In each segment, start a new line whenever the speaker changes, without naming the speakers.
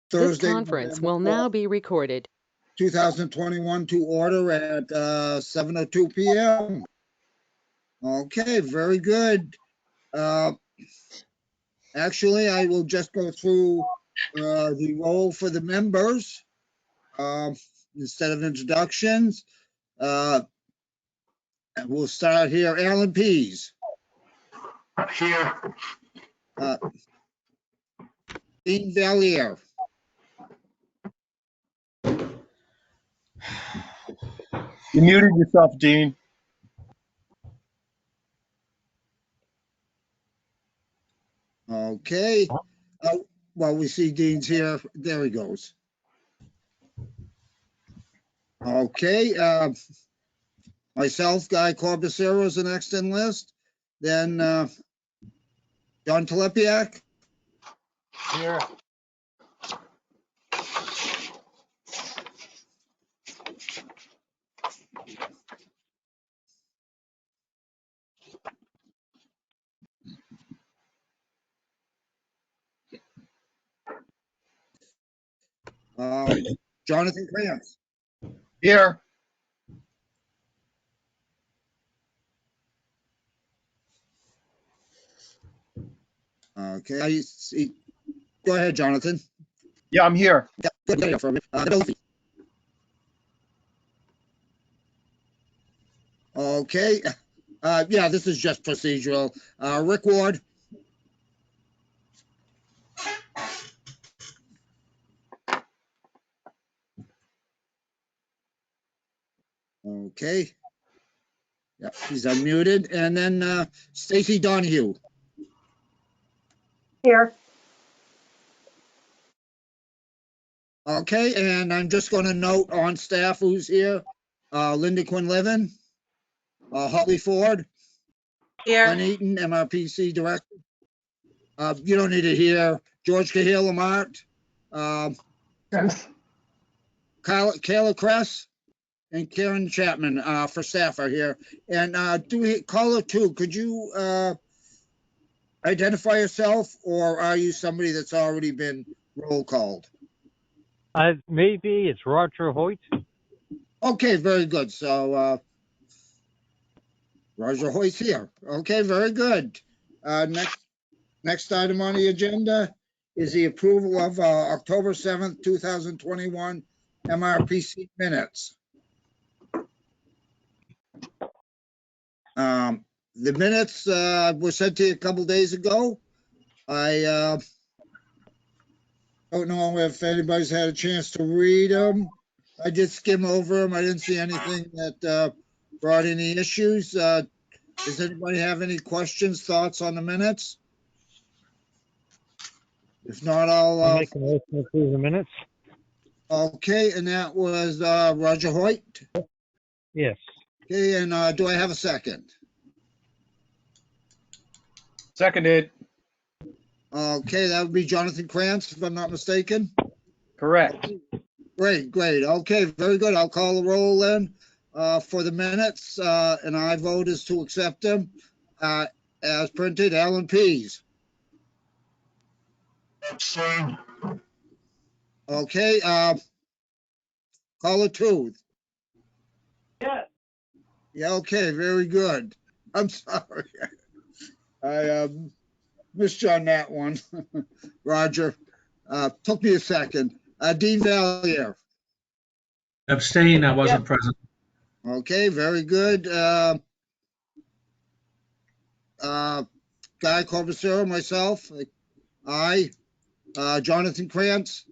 This
Thursday,
conference will
November
now be recorded.
2021 to order at 7:02 p.m. Okay, very good. Actually, I will just go through the roll for the members instead of introductions. And we'll start here. Alan Pease.
Here.
Dean Valier.
You muted yourself, Dean.
Okay. Well, we see Dean's here. There he goes. Okay. Myself, Guy Corbacero is the next in list. Then John Telepiak.
Here.
Jonathan Krantz.
Here.
Okay. I see. Go ahead, Jonathan.
Yeah, I'm here.
Yeah, good for me. Okay. Yeah, this is just procedural. Rick Ward. Okay. Yeah, he's unmuted. And then Stacy Donahue.
Here.
Okay, and I'm just going to note on staff who's here. Linda Quinlivan, Holly Ford, Glenn
Here.
Eaton, MRPC Director. You don't need it here. George Cahill Lamart, Kayla Kress, and Karen Chapman for staff are here. And caller 2, could you identify yourself, or are you somebody that's already been roll called?
Maybe it's Roger Hoyt.
Okay, very good. So Roger Hoyt's here. Okay, very good. Next item on the agenda is the approval of October 7th, 2021 MRPC minutes. The minutes were sent to you a couple days ago. I don't know if anybody's had a chance to read them. I did skim over them. I didn't see anything that brought any issues. Does anybody have any questions, thoughts on the minutes? If not,
I'll make a motion to approve the minutes.
Okay, and that was Roger Hoyt.
Yes.
Okay, and do I have a second?
Seconded.
Okay, that would be Jonathan Krantz, if I'm not mistaken.
Correct.
Great. Okay, very good. I'll call the roll then for the minutes, and I vote is to accept them as printed. Alan Pease.
Abstain.
Okay, caller 2.
Yeah.
Yeah, okay, very good. I'm sorry. I missed you on that one, Roger. Took me a second. Dean Valier.
Abstain, I wasn't present.
Okay, very good. Guy Corbacero, myself. Aye. Jonathan Krantz.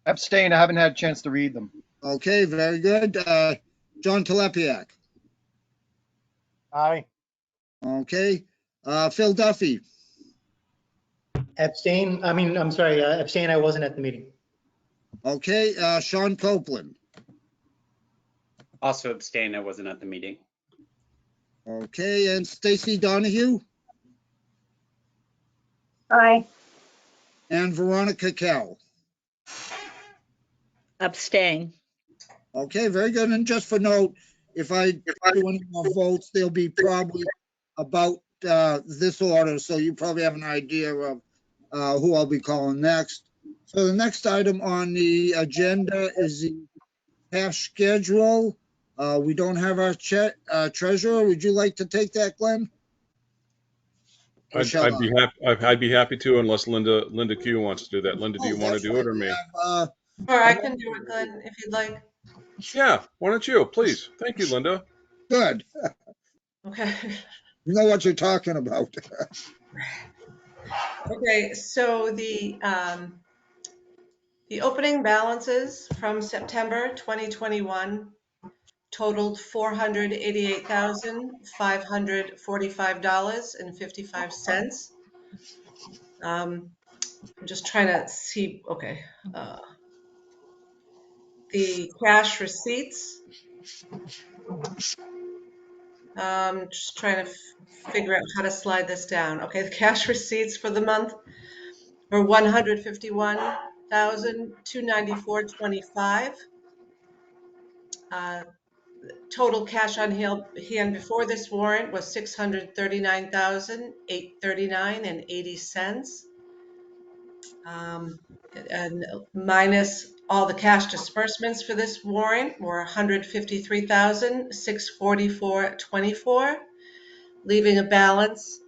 Abstain. I haven't had a chance to read them.
Okay, very good. John Telepiak.
Aye.
Okay. Phil Duffy.
Abstain. I'm sorry. Abstain. I wasn't at the meeting.
Okay. Sean Copeland.
Also abstain, I wasn't at the meeting.
Okay. And Stacy Donahue.
Aye.
And Veronica Kell.
Abstain.
Okay, very good. And just for note, if I do any more votes, they'll be probably about this order. So you probably have an idea of who I'll be calling next. So the next item on the agenda is the cash schedule. We don't have our treasurer. Would you like to take that, Glenn? Or
I'd,
shall
I'd be happy. I'd be happy to, unless Linda Q wants to do that. Linda, do you
Oh,
want to
that's
do it
right.
or
We
me?
have,
Or I can do it, Glenn, if you'd like.
Yeah, why don't you, please? Thank you, Linda.
Good.
Okay.
You know what you're talking about.
Okay, so the opening balances from September 2021 totaled $488,545.55. I'm just trying to see, okay. The cash receipts, just trying to figure out how to slide this down. Okay, the cash receipts for the month were $151,294.25. Total cash on hand before this warrant was $639,839.80. And minus all the cash disbursements for this warrant were $153,644.24, leaving a balance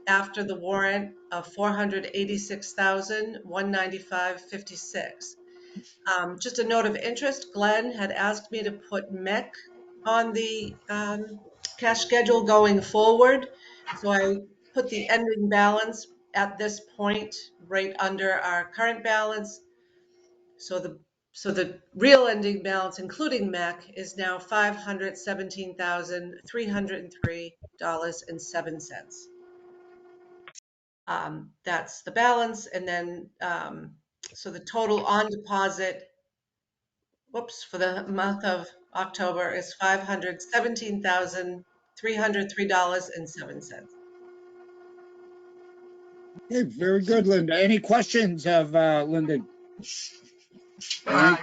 after the warrant of $486,195.56. Just a note of interest, Glenn had asked me to put MEC on the cash schedule going forward. So I put the ending balance at this point right under our current balance. So the real ending balance, including MEC, is now $517,303.07. That's the balance, and then so the total on deposit, for the month of October is $517,303.07.
Okay, very good, Linda. Any questions of Linda?
I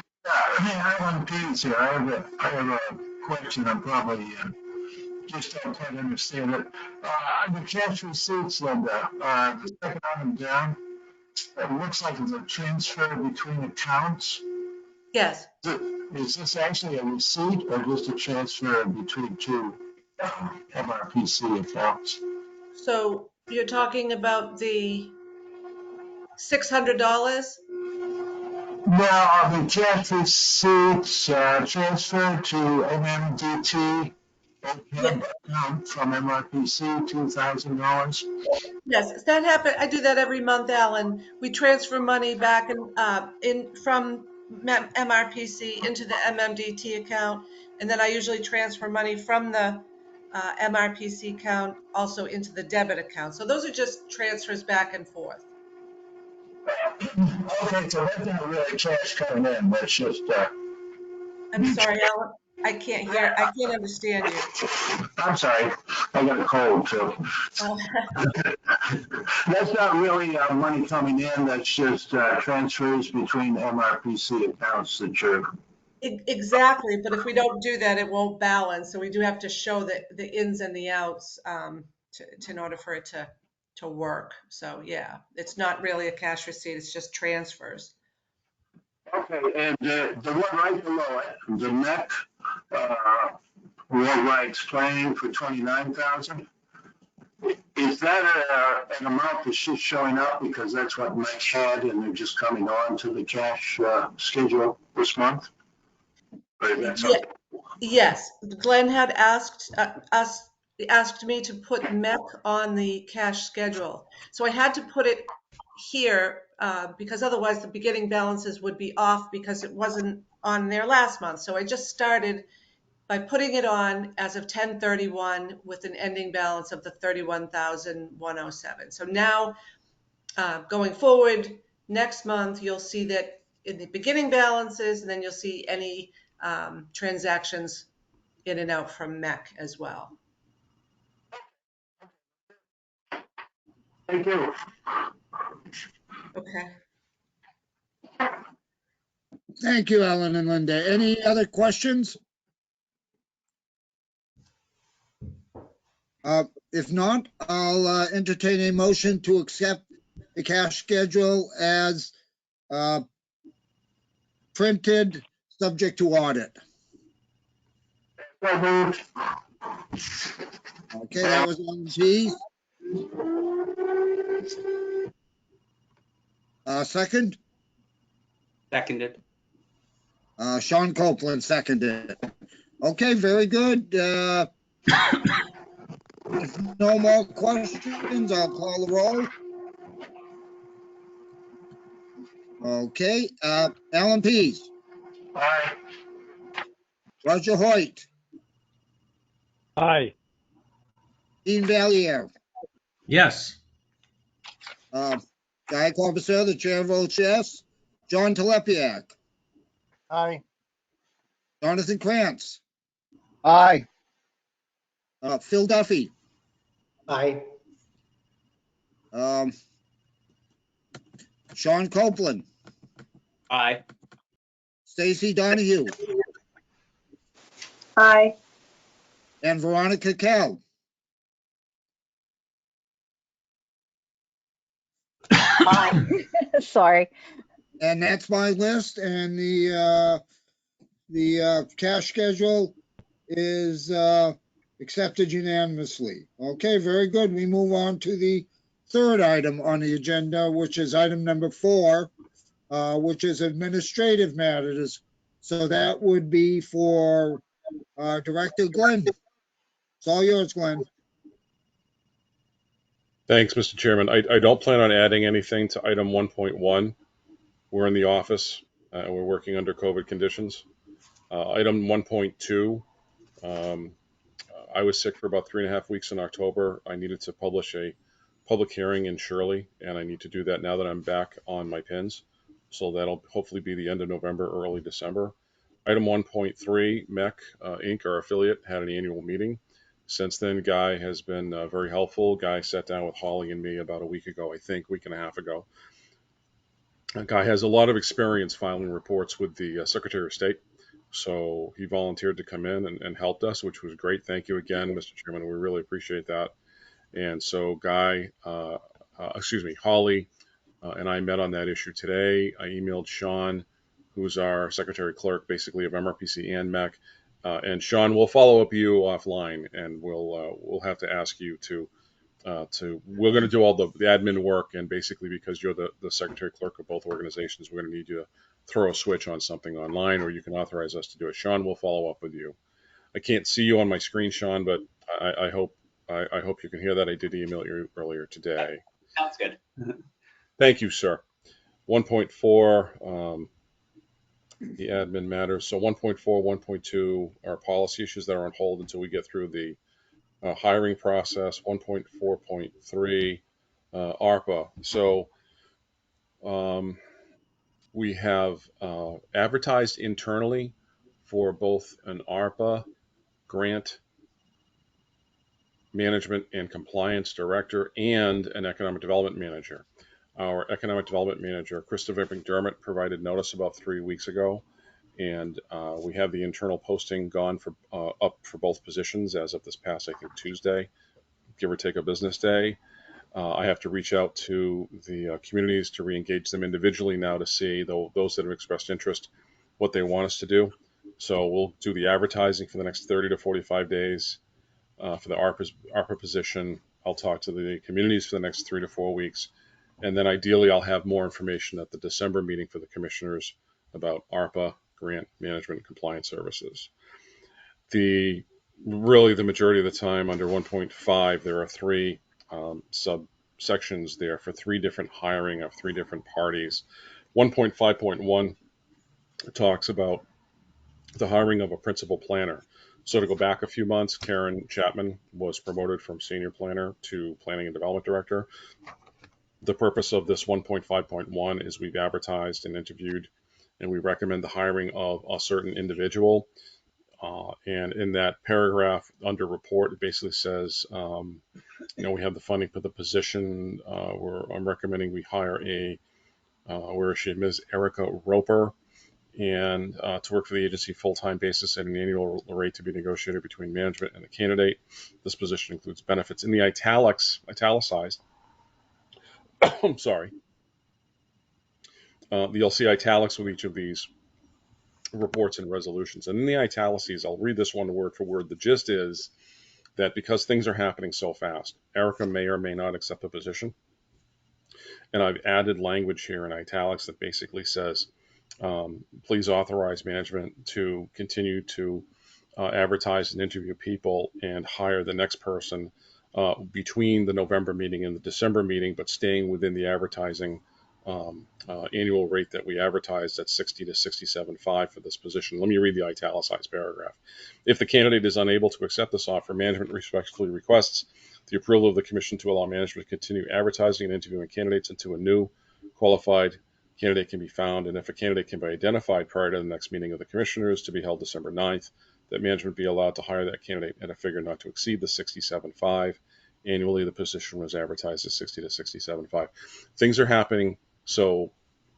have one piece here. I have a question. I'm probably just don't quite understand it. The cash receipts, Linda, the second item down, it looks like it's a transfer between accounts.
Yes,
Is this actually a receipt or just a transfer between two MRPC accounts?
so you're talking about the $600?
Now, the cash receipts transferred to MMDT account from MRPC, $2,000.
Yes, that happens. I do that every month, Alan. We transfer money back in from MRPC into the MMDT account, and then I usually transfer money from the MRPC account also into the debit account. So those are just transfers back and forth.
Okay, so that's not really cash coming in, that's just,
I'm sorry, Alan. I can't understand you.
I'm sorry, I got a cold too. That's not really money coming in, that's just transfers between MRPC accounts that you're,
Exactly, but if we don't do that, it won't balance. So we do have to show the ins and the outs in order for it to work. So yeah, it's not really a cash receipt, it's just transfers.
okay, and the one right below it, the MEC, worldwide explaining for 29,000. Is that an amount that's just showing up because that's what MEC had and they're just coming on to the cash schedule this month? Or that's
Yeah, yes, Glenn had asked me to put MEC on the cash schedule. So I had to put it here because otherwise the beginning balances would be off because it wasn't on there last month. So I just started by putting it on as of 10/31 with an ending balance of the 31,107. So now going forward next month, you'll see that in the beginning balances, and then you'll see any transactions in and out from MEC as well.
Thank you.
Okay.
Thank you, Alan and Linda. Any other questions? If not, I'll entertain a motion to accept the cash schedule as printed, subject to audit.
So moved.
Okay, that was on G. Second,
Seconded.
Sean Copeland seconded. Okay, very good. If no more questions, I'll call the roll. Okay, Alan Pease,
Aye.
Roger Hoyt,
Aye.
Dean Valier,
Yes.
Guy Corbett, the chair votes yes. John Telepiak,
Aye.
Jonathan Krantz,
Aye.
Phil Duffy,
Aye.
Sean Copeland,
Aye.
Stacy Donahue,
Aye.
and Veronica Kell.
Aye. Sorry.
And that's my list, and the cash schedule is accepted unanimously. Okay, very good. We move on to the third item on the agenda, which is item number 4, which is administrative matters. So that would be for Director Glenn. It's all yours, Glenn.
Thanks, Mr. Chairman. I don't plan on adding anything to item 1.1. We're in the office. We're working under COVID conditions. Item 1.2, I was sick for about 3.5 weeks in October. I needed to publish a public hearing in Shirley, and I need to do that now that I'm back on my pins. So that'll hopefully be the end of November, early December. Item 1.3, MEC Inc., our affiliate, had an annual meeting. Since then, Guy has been very helpful. Guy sat down with Holly and me about a week ago, I think, week and a half ago. Guy has a lot of experience filing reports with the Secretary of State. So he volunteered to come in and helped us, which was great. Thank you again, Mr. Chairman. We really appreciate that. And so Holly and I met on that issue today. I emailed Sean, who's our Secretary Clerk, basically of MRPC and MEC. And Sean, we'll follow up you offline, and we'll have to ask you we're going to do all the admin work, and basically because you're the Secretary Clerk of both organizations, we're going to need you to throw a switch on something online, or you can authorize us to do it. Sean, we'll follow up with you. I can't see you on my screen, Sean, but I hope you can hear that. I did email you earlier today.
Sounds good.
Thank you, sir. 1.4, the admin matters. So 1.4, 1.2 are policy issues that are on hold until we get through the hiring process. 1.4.3, ARPA. So we have advertised internally for both an ARPA grant management and compliance director and an economic development manager. Our economic development manager, Christopher McDermott, provided notice about 3 weeks ago, and we have the internal posting gone up for both positions as of this past, I think, Tuesday, give or take a business day. I have to reach out to the communities to re-engage them individually now to see those that have expressed interest, what they want us to do. So we'll do the advertising for the next 30 to 45 days for the ARPA position. I'll talk to the communities for the next 3 to 4 weeks. And then ideally, I'll have more information at the December meeting for the commissioners about ARPA grant management and compliance services. Really, the majority of the time under 1.5, there are 3 subsections there for 3 different hiring of 3 different parties. 1.5.1 talks about the hiring of a principal planner. So to go back a few months, Karen Chapman was promoted from senior planner to planning and development director. The purpose of this 1.5.1 is we've advertised and interviewed, and we recommend the hiring of a certain individual. And in that paragraph under report, it basically says, we have the funding for the position. I'm recommending we hire Ms. Erica Roper, and to work for the agency full-time basis at an annual rate to be negotiated between management and the candidate. This position includes benefits. In the italicized, I'm sorry. You'll see italics with each of these reports and resolutions. And in the italics, I'll read this one word for word. The gist is that because things are happening so fast, Erica may or may not accept the position. And I've added language here in italics that basically says, please authorize management to continue to advertise and interview people and hire the next person between the November meeting and the December meeting, but staying within the advertising annual rate that we advertised at 60 to 67.5 for this position. Let me read the italicized paragraph. If the candidate is unable to accept this offer, management respectfully requests the approval of the commission to allow management to continue advertising and interviewing candidates until a new qualified candidate can be found. And if a candidate can be identified prior to the next meeting of the commissioners to be held December 9th, that management be allowed to hire that candidate at a figure not to exceed the 67.5. Annually, the position was advertised as 60 to 67.5. Things are happening so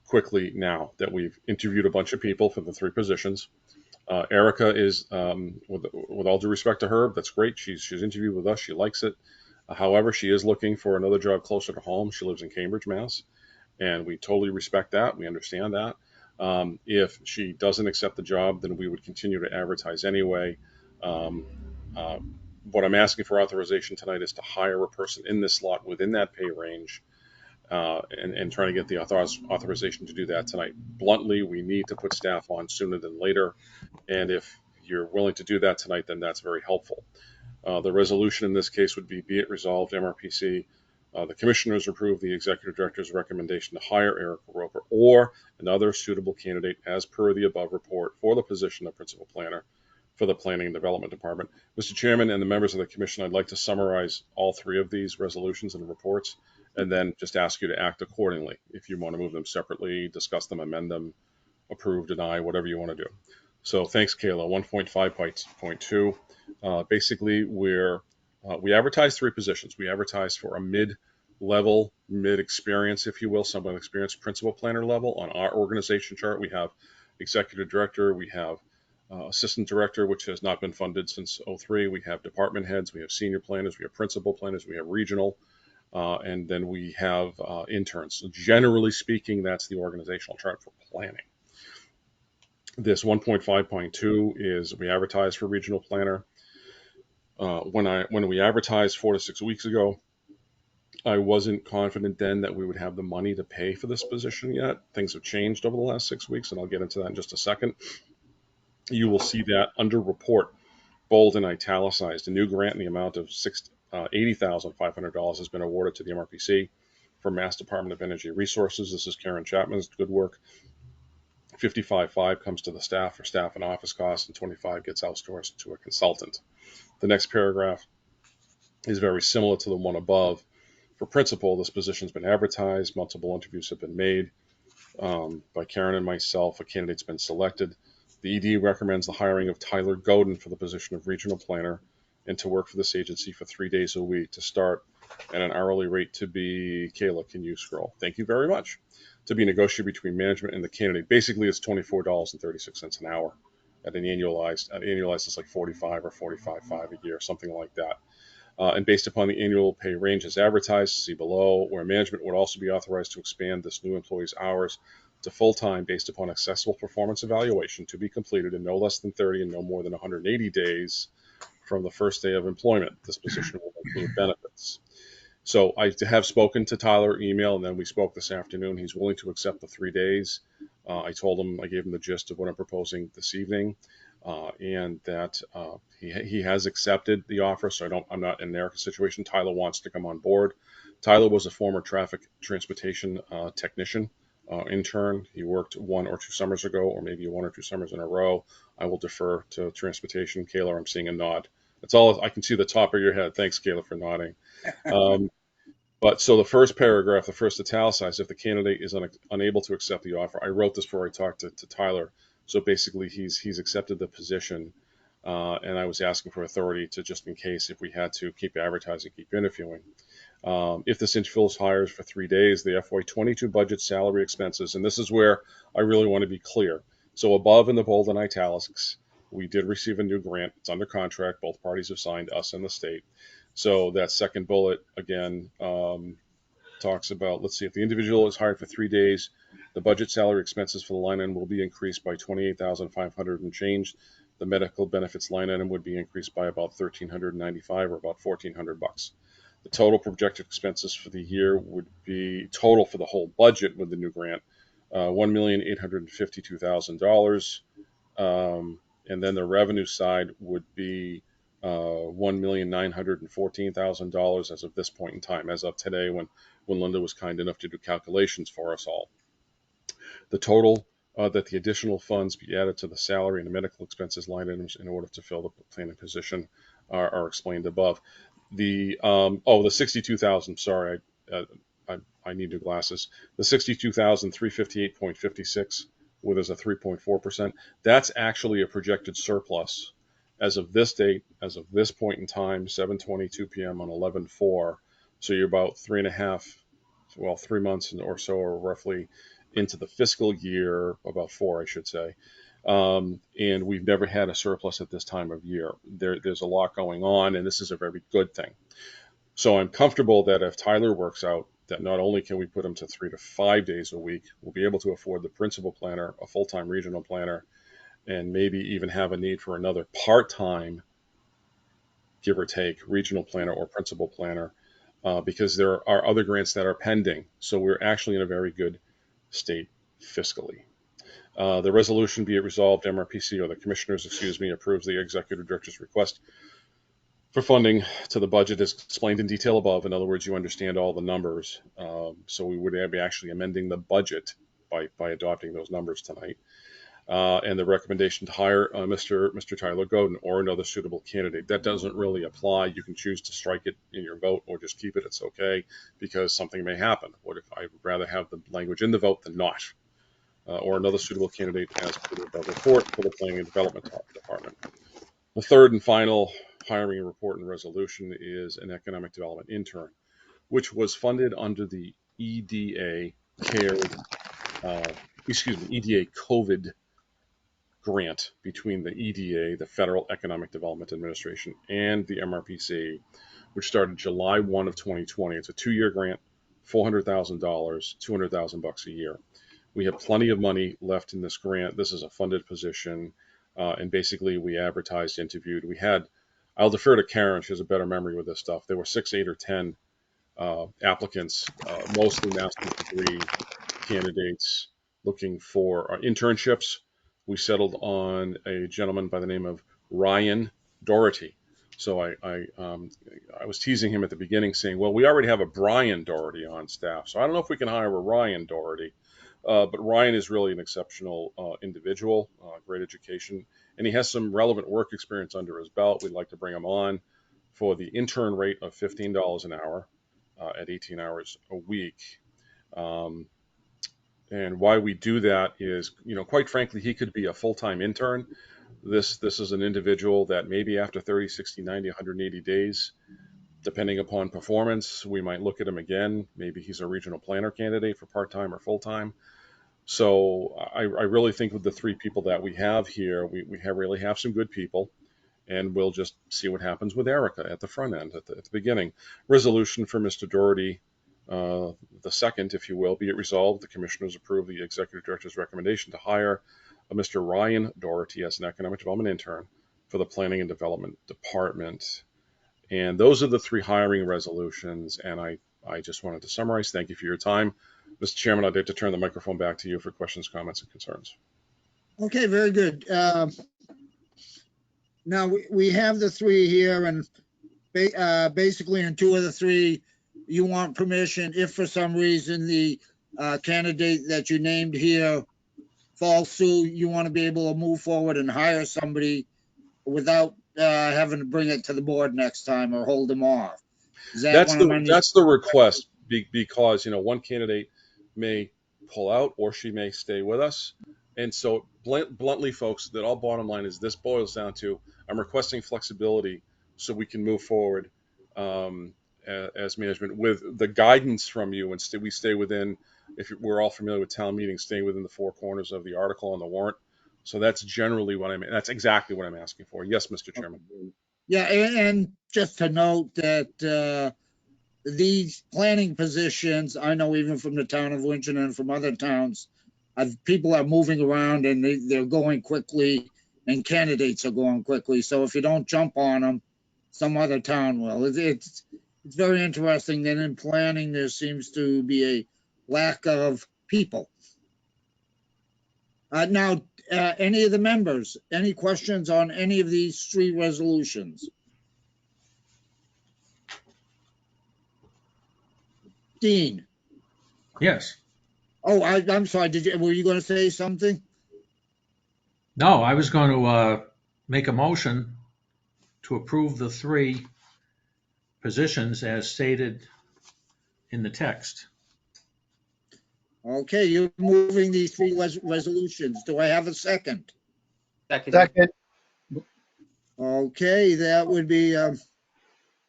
quickly now that we've interviewed a bunch of people for the 3 positions. Erica is, with all due respect to her, that's great. She's interviewed with us. She likes it. However, she is looking for another job closer to home. She lives in Cambridge, Mass. And we totally respect that. We understand that. If she doesn't accept the job, then we would continue to advertise anyway. What I'm asking for authorization tonight is to hire a person in this slot within that pay range, and trying to get the authorization to do that tonight. Bluntly, we need to put staff on sooner than later. And if you're willing to do that tonight, then that's very helpful. The resolution in this case would be it resolved, MRPC, the commissioners approve the executive director's recommendation to hire Erica Roper or another suitable candidate as per the above report for the position of principal planner for the Planning and Development Department. Mr. Chairman and the members of the commission, I'd like to summarize all 3 of these resolutions and reports and then just ask you to act accordingly. If you want to move them separately, discuss them, amend them, approve, deny, whatever you want to do. So thanks, Kayla. 1.5.2. Basically, we advertise 3 positions. We advertise for a mid-level, mid-experience, if you will, someone experienced principal planner level. On our organization chart, we have executive director, we have assistant director, which has not been funded since 03. We have department heads, we have senior planners, we have principal planners, we have regional, and then we have interns. So generally speaking, that's the organizational chart for planning. This 1.5.2 is we advertise for regional planner. When we advertised 4 to 6 weeks ago, I wasn't confident then that we would have the money to pay for this position yet. Things have changed over the last 6 weeks, and I'll get into that in just a second. You will see that under report, bold and italicized, a new grant in the amount of $80,500 has been awarded to the MRPC for Mass Department of Energy Resources. This is Karen Chapman's good work. 55.5 comes to the staff for staff and office costs, and 25 gets outsourced to a consultant. The next paragraph is very similar to the one above. For principal, this position's been advertised. Multiple interviews have been made by Karen and myself. A candidate's been selected. The ED recommends the hiring of Tyler Godin for the position of regional planner and to work for this agency for 3 days a week to start at an hourly rate to be, Kayla, can you scroll? Thank you very much. To be negotiated between management and the candidate. Basically, it's $24.36 an hour. At an annualized it's like 45 or 45.5 a year, something like that. And based upon the annual pay range as advertised, see below, where management would also be authorized to expand this new employee's hours to full-time based upon accessible performance evaluation to be completed in no less than 30 and no more than 180 days from the first day of employment. This position will include benefits. So I have spoken to Tyler email, and then we spoke this afternoon. He's willing to accept the 3 days. I gave him the gist of what I'm proposing this evening, and that he has accepted the offer. So I'm not in Erica's situation. Tyler wants to come on board. Tyler was a former traffic transportation technician, intern. He worked 1 or 2 summers ago, or maybe 1 or 2 summers in a row. I will defer to transportation. Kayla, I'm seeing a nod. That's all. I can see the top of your head. Thanks, Kayla, for nodding. But so the first paragraph, the first italicized, if the candidate is unable to accept the offer, I wrote this before I talked to Tyler. So basically, he's accepted the position, and I was asking for authority to, just in case, if we had to, keep advertising, keep interviewing. If this individual hires for 3 days, the FY22 budget salary expenses, and this is where I really want to be clear. So above in the bold and italics, we did receive a new grant. It's under contract. Both parties have signed, us and the state. So that second bullet, again, talks about, let's see, if the individual is hired for 3 days, The budget salary expenses for the line item will be increased by 28,500 and change. The medical benefits line item would be increased by about 1,395 or about $1,400. The total projected expenses for the year would be total for the whole budget with the new grant, $1,852,000. And then the revenue side would be $1,914,000 as of this point in time, as of today when Linda was kind enough to do calculations for us all. The total that the additional funds be added to the salary and the medical expenses line items in order to fill the planning position are explained above. The 62,000. Sorry, I need new glasses. The 62,358.56, where there's a 3.4%. That's actually a projected surplus as of this date, as of this point in time, 7:22 p.m. on 11/4. So you're about 3 months or so, or roughly into the fiscal year, about 4, I should say. And we've never had a surplus at this time of year. There's a lot going on, and this is a very good thing. So I'm comfortable that if Tyler works out, that not only can we put him to 3 to 5 days a week, we'll be able to afford the principal planner, a full-time regional planner, and maybe even have a need for another part-time, give or take, regional planner or principal planner, because there are other grants that are pending. So we're actually in a very good state fiscally. The resolution be it resolved, MRPC, or the commissioners, approves the executive director's request for funding to the budget as explained in detail above. In other words, you understand all the numbers. So we would be actually amending the budget by adopting those numbers tonight. And the recommendation to hire Mr. Tyler Godin or another suitable candidate. That doesn't really apply. You can choose to strike it in your vote or just keep it. It's okay, because something may happen. What if I would rather have the language in the vote than not? Or another suitable candidate as per the above report for the Planning and Development Department. The third and final hiring report and resolution is an economic development intern, which was funded under the EDA EDA COVID grant between the EDA, the Federal Economic Development Administration, and the MRPC, which started July 1 of 2020. It's a 2-year grant, $400,000, $200,000 a year. We have plenty of money left in this grant. This is a funded position, and basically we advertised, interviewed. I'll defer to Karen. She has a better memory with this stuff. There were 6, 8, or 10 applicants, mostly master's degree candidates looking for internships. We settled on a gentleman by the name of Ryan Doherty. So I was teasing him at the beginning, saying, well, we already have a Brian Doherty on staff, so I don't know if we can hire a Ryan Doherty. But Ryan is really an exceptional individual, great education, and he has some relevant work experience under his belt. We'd like to bring him on for the intern rate of $15 an hour at 18 hours a week. And why we do that is, quite frankly, he could be a full-time intern. This is an individual that maybe after 30, 60, 90, 180 days, depending upon performance, we might look at him again. Maybe he's a regional planner candidate for part-time or full-time. So I really think with the 3 people that we have here, we really have some good people, and we'll just see what happens with Erica at the front end, at the beginning. Resolution for Mr. Doherty, the second, if you will, be it resolved, the commissioners approve the executive director's recommendation to hire Mr. Ryan Doherty as an economic development intern for the Planning and Development Department. And those are the 3 hiring resolutions, and I just wanted to summarize. Thank you for your time. Mr. Chairman, I'd like to turn the microphone back to you for questions, comments, and concerns.
Okay, very good. Now, we have the 3 here, and basically in 2 of the 3, you want permission if for some reason the candidate that you named here falls through, you want to be able to move forward and hire somebody without having to bring it to the board next time or hold them off.
That's the request, because one candidate may pull out or she may stay with us. And so bluntly, folks, that all bottom line is this boils down to I'm requesting flexibility so we can move forward as management with the guidance from you, and we stay within, if we're all familiar with town meetings, staying within the 4 corners of the article on the warrant. So that's generally that's exactly what I'm asking for. Yes, Mr. Chairman.
Yeah, and just to note that these planning positions, I know even from the town of Winchton and from other towns, people are moving around and they're going quickly, and candidates are going quickly. So if you don't jump on them, some other town will. It's very interesting that in planning, there seems to be a lack of people. Now, any of the members, any questions on any of these three resolutions? Dean?
Yes.
Oh, I'm sorry. Were you going to say something?
No, I was going to make a motion to approve the three positions as stated in the text.
Okay, you're moving these three resolutions. Do I have a second?
Seconded.
Second.
Okay, that would be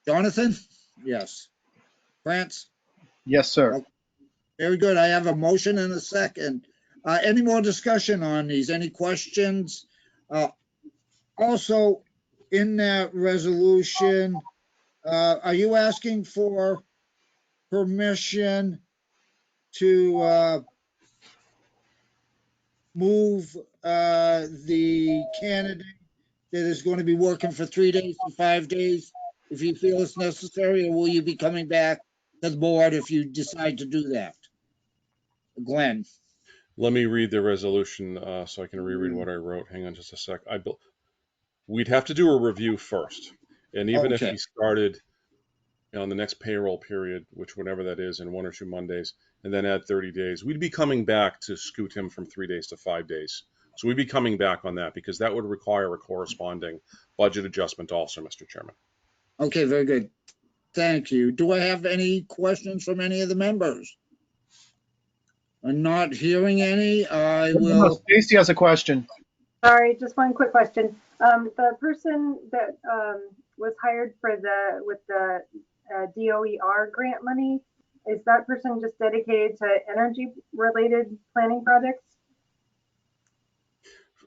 Jonathan? Yes. France?
Yes, sir.
Very good. I have a motion and a second. Any more discussion on these? Any questions? Also, in that resolution, are you asking for permission to move the candidate that is going to be working for 3 days to 5 days if you feel it's necessary, or will you be coming back to the board if you decide to do that? Glenn?
Let me read the resolution so I can reread what I wrote. Hang on just a sec. We'd have to do a review first. And even if
Okay.
he started on the next payroll period, which whenever that is, in 1 or 2 Mondays, and then add 30 days, we'd be coming back to scoot him from 3 days to 5 days. So we'd be coming back on that because that would require a corresponding budget adjustment also, Mr. Chairman.
Okay, very good. Thank you. Do I have any questions from any of the members? I'm not hearing any. I will.
Stacy has a question.
Sorry, just one quick question. The person that was hired with the DOER grant money, is that person just dedicated to energy related planning projects?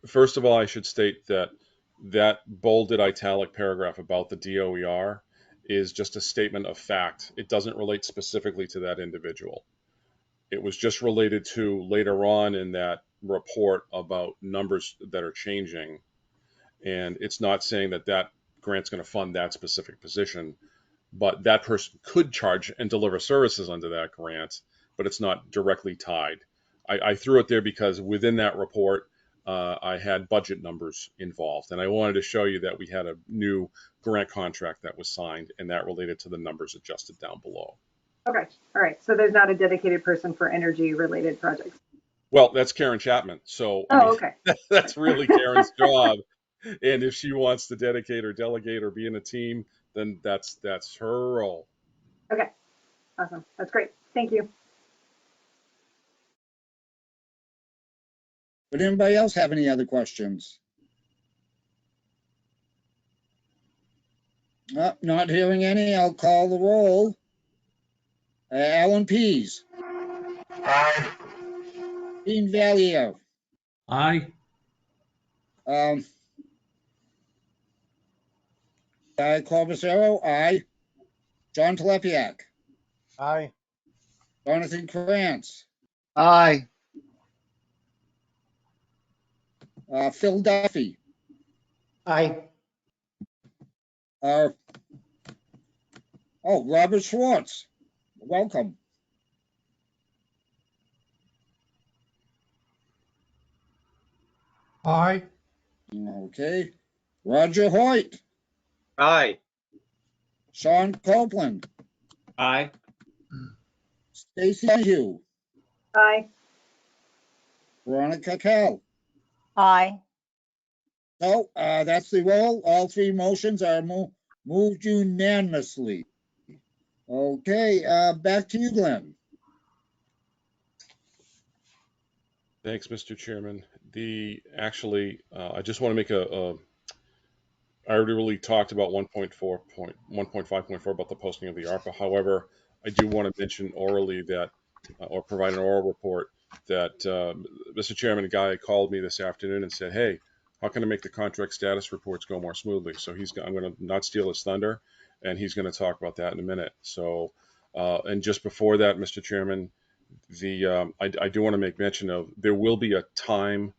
First of all, I should state that bolded italic paragraph about the DOER is just a statement of fact. It doesn't relate specifically to that individual. It was just related to later on in that report about numbers that are changing. And it's not saying that that grant's going to fund that specific position, but that person could charge and deliver services under that grant, but it's not directly tied. I threw it there because within that report, I had budget numbers involved, and I wanted to show you that we had a new grant contract that was signed, and that related to the numbers adjusted down below.
Okay, all right. So there's not a dedicated person for energy related projects.
Well, that's Karen Chapman. So
Okay.
that's really Karen's job. And if she wants to dedicate or delegate or be in a team, then that's her role.
Okay, awesome. That's great. Thank you.
Would anybody else have any other questions? Not hearing any. I'll call the roll. Alan Pease.
Aye.
Dean Valier.
Aye.
Guy Corbacero, aye. John Telepiak.
Aye.
Jonathan Krantz.
Aye.
Phil Duffy.
Aye.
Robert Schwartz. Welcome.
Aye.
Okay. Roger Hoyt.
Aye.
Sean Copeland.
Aye.
Stacy Hugh.
Aye.
Veronica Kell.
Aye.
So that's the roll. All three motions are moved unanimously. Okay, back to you, Glenn.
Thanks, Mr. Chairman. I just want to make I already really talked about 1.5.4 about the posting of the ARPA. However, I do want to mention orally that, or provide an oral report that Mr. Chairman, a guy called me this afternoon and said, hey, how can I make the contract status reports go more smoothly? So I'm going to not steal his thunder, and he's going to talk about that in a minute. So, and just before that, Mr. Chairman, I do want to make mention of there will be a time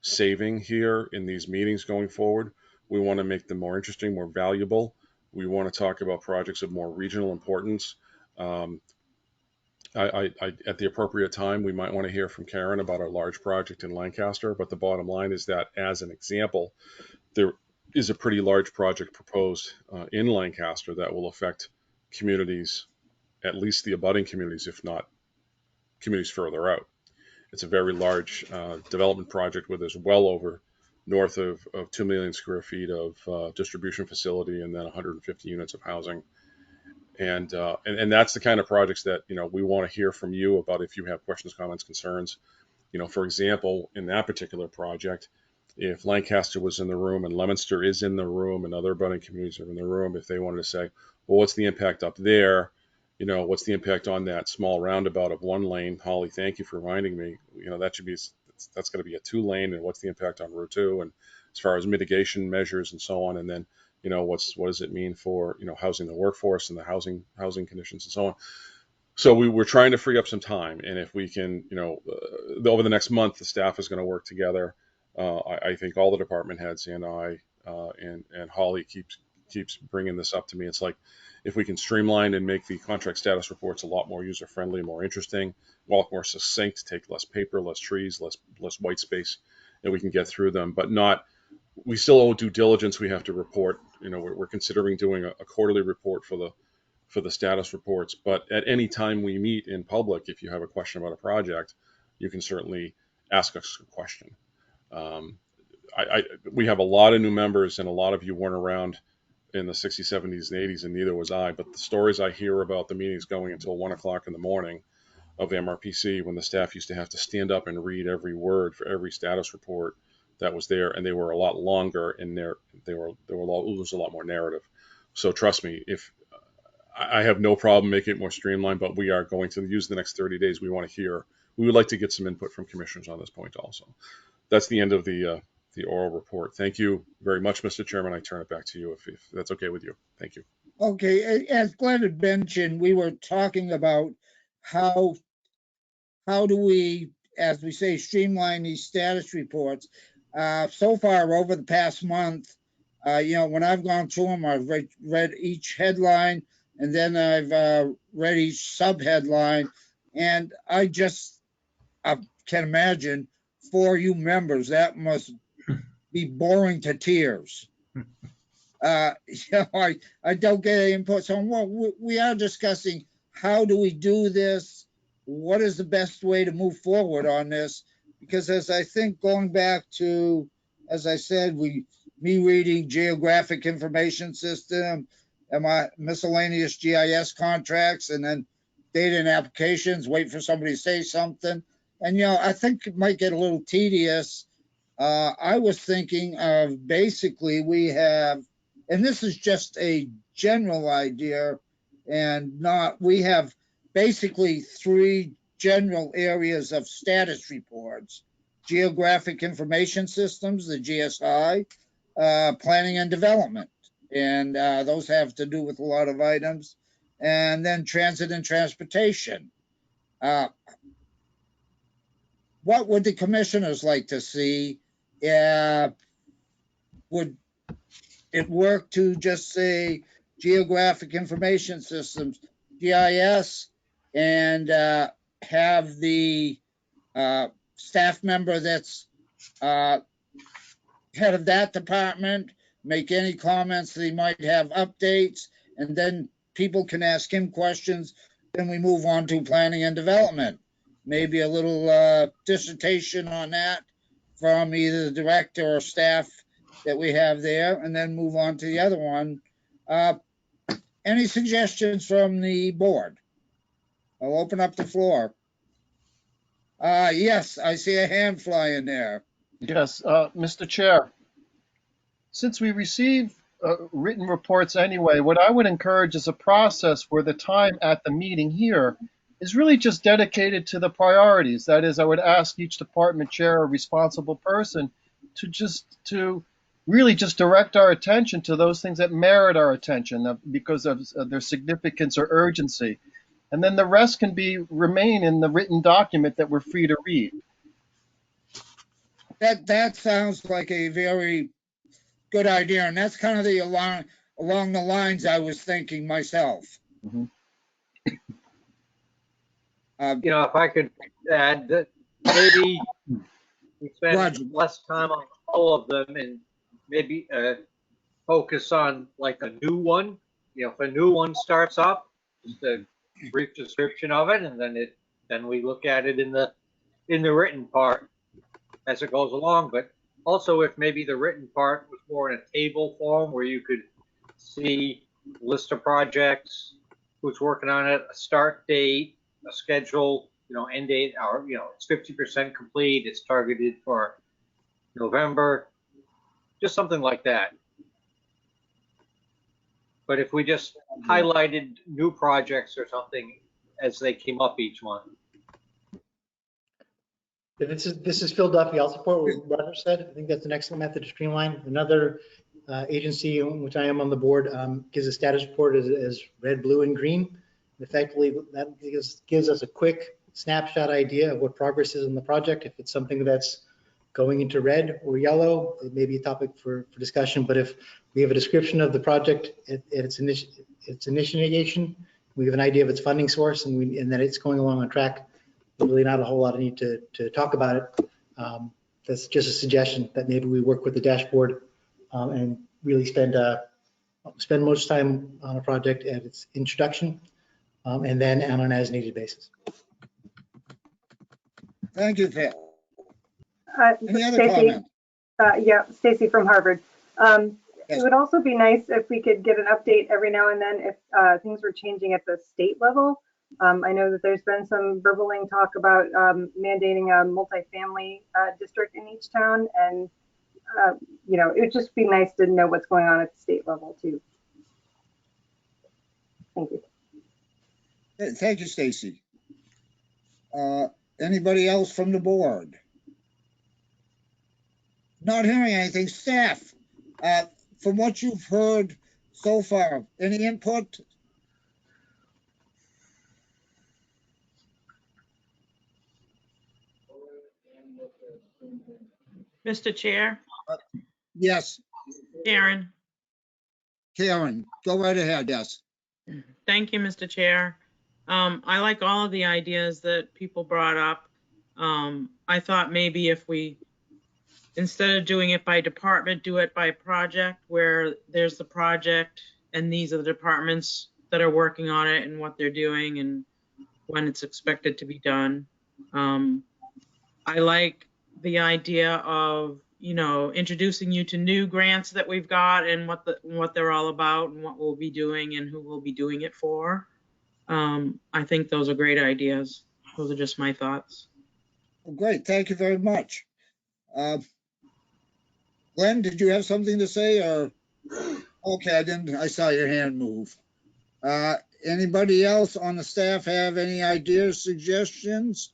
saving here in these meetings going forward. We want to make them more interesting, more valuable. We want to talk about projects of more regional importance. Um, at the appropriate time, we might want to hear from Karen about a large project in Lancaster. But the bottom line is that, as an example, there is a pretty large project proposed in Lancaster that will affect communities, at least the abutting communities, if not communities further out. It's a very large development project where there's well over north of 2 million square feet of distribution facility and then 150 units of housing. And that's the kind of projects that, we want to hear from you about if you have questions, comments, concerns. For example, in that particular project, if Lancaster was in the room and Leominster is in the room and other abutting communities are in the room, if they wanted to say, well, what's the impact up there? What's the impact on that small roundabout of 1 lane? Holly, thank you for reminding me. That's going to be a 2 lane, and what's the impact on Route 2? And as far as mitigation measures and so on, and then what does it mean for housing the workforce and the housing conditions and so on. So we're trying to free up some time, and if we can, over the next month, the staff is going to work together. I think all the department heads and I and Holly keeps bringing this up to me. It's like, if we can streamline and make the contract status reports a lot more user-friendly, more interesting, a lot more succinct, take less paper, less trees, less white space, and we can get through them. But we still owe due diligence. We have to report. We're considering doing a quarterly report for the status reports. But at any time we meet in public, if you have a question about a project, you can certainly ask us a question. We have a lot of new members, and a lot of you weren't around in the 60s, 70s, and 80s, and neither was I. But the stories I hear about the meetings going until 1 o'clock in the morning of MRPC, when the staff used to have to stand up and read every word for every status report that was there, and they were a lot longer, and there was a lot more narrative. So trust me, if I have no problem making it more streamlined, but we are going to use the next 30 days. We would like to get some input from commissioners on this point also. That's the end of the oral report. Thank you very much, Mr. Chairman. I turn it back to you if that's okay with you. Thank you.
Okay, as Glenn had mentioned, we were talking about how do we, as we say, streamline these status reports. So far, over the past month, when I've gone through them, I've read each headline, and then I've read each sub-headline, and I can imagine for you members, that must be boring to tears. I don't get any input. So we are discussing how do we do this? What is the best way to move forward on this? Because as I think going back to, as I said, me reading geographic information system and my miscellaneous GIS contracts, and then data and applications, wait for somebody to say something. And, I think it might get a little tedious. I was thinking of basically we have, and this is just a general idea, we have basically 3 general areas of status reports: geographic information systems, the GSI, planning and development. And those have to do with a lot of items. And then transit and transportation. What would the commissioners like to see? Would it work to just say geographic information systems, GIS, and have the staff member that's head of that department make any comments that he might have updates, and then people can ask him questions. Then we move on to planning and development. Maybe a little dissertation on that from either the director or staff that we have there, and then move on to the other one. Any suggestions from the board? I'll open up the floor. Yes, I see a hand flying there.
Yes, Mr. Chair. Since we receive written reports anyway, what I would encourage is a process where the time at the meeting here is really just dedicated to the priorities. That is, I would ask each department chair or responsible person to really just direct our attention to those things that merit our attention because of their significance or urgency. and then the rest can remain in the written document that we're free to read.
That sounds like a very good idea, and that's kind of the along the lines I was thinking myself.
Mhm.
If I could add that maybe we spend
Roger.
less time on all of them and maybe focus on like a new one. If a new one starts up, just a brief description of it, and then we look at it in the written part as it goes along. But also, if maybe the written part was more in a table form where you could see a list of projects, who's working on it, a start date, a schedule, end date, or it's 50% complete, it's targeted for November, just something like that. But if we just highlighted new projects or something as they came up each month.
This is Phil Duffy. I'll support what Roger said. I think that's an excellent method to streamline. Another agency in which I am on the board gives a status report as red, blue, and green. Effectively, that gives us a quick snapshot idea of what progress is in the project. If it's something that's going into red or yellow, it may be a topic for discussion. But if we have a description of the project at its initiation, we have an idea of its funding source, and that it's going along on track, there's really not a whole lot of need to talk about it. That's just a suggestion that maybe we work with the dashboard and really spend most time on a project at its introduction and then on an as-needed basis.
Thank you, Phil. Any other
Stacy,
comment?
yeah, Stacy from Harvard.
Yes.
It would also be nice if we could get an update every now and then if things were changing at the state level. I know that there's been some burbling talk about mandating a multifamily district in each town, and it would just be nice to know what's going on at the state level too. Thank you.
Thank you, Stacy. Anybody else from the board? Not hearing anything. Staff, from what you've heard so far, any input?
Mr. Chair,
Yes,
Karen.
Karen, go right ahead. Yes.
Thank you, Mr. Chair. I like all of the ideas that people brought up. I thought maybe if we, instead of doing it by department, do it by project, where there's the project and these are the departments that are working on it and what they're doing and when it's expected to be done. I like the idea of, introducing you to new grants that we've got and what they're all about and what we'll be doing and who we'll be doing it for. I think those are great ideas. Those are just my thoughts.
Well, great. Thank you very much. Glenn, did you have something to say or? Okay, I saw your hand move. Anybody else on the staff have any ideas, suggestions?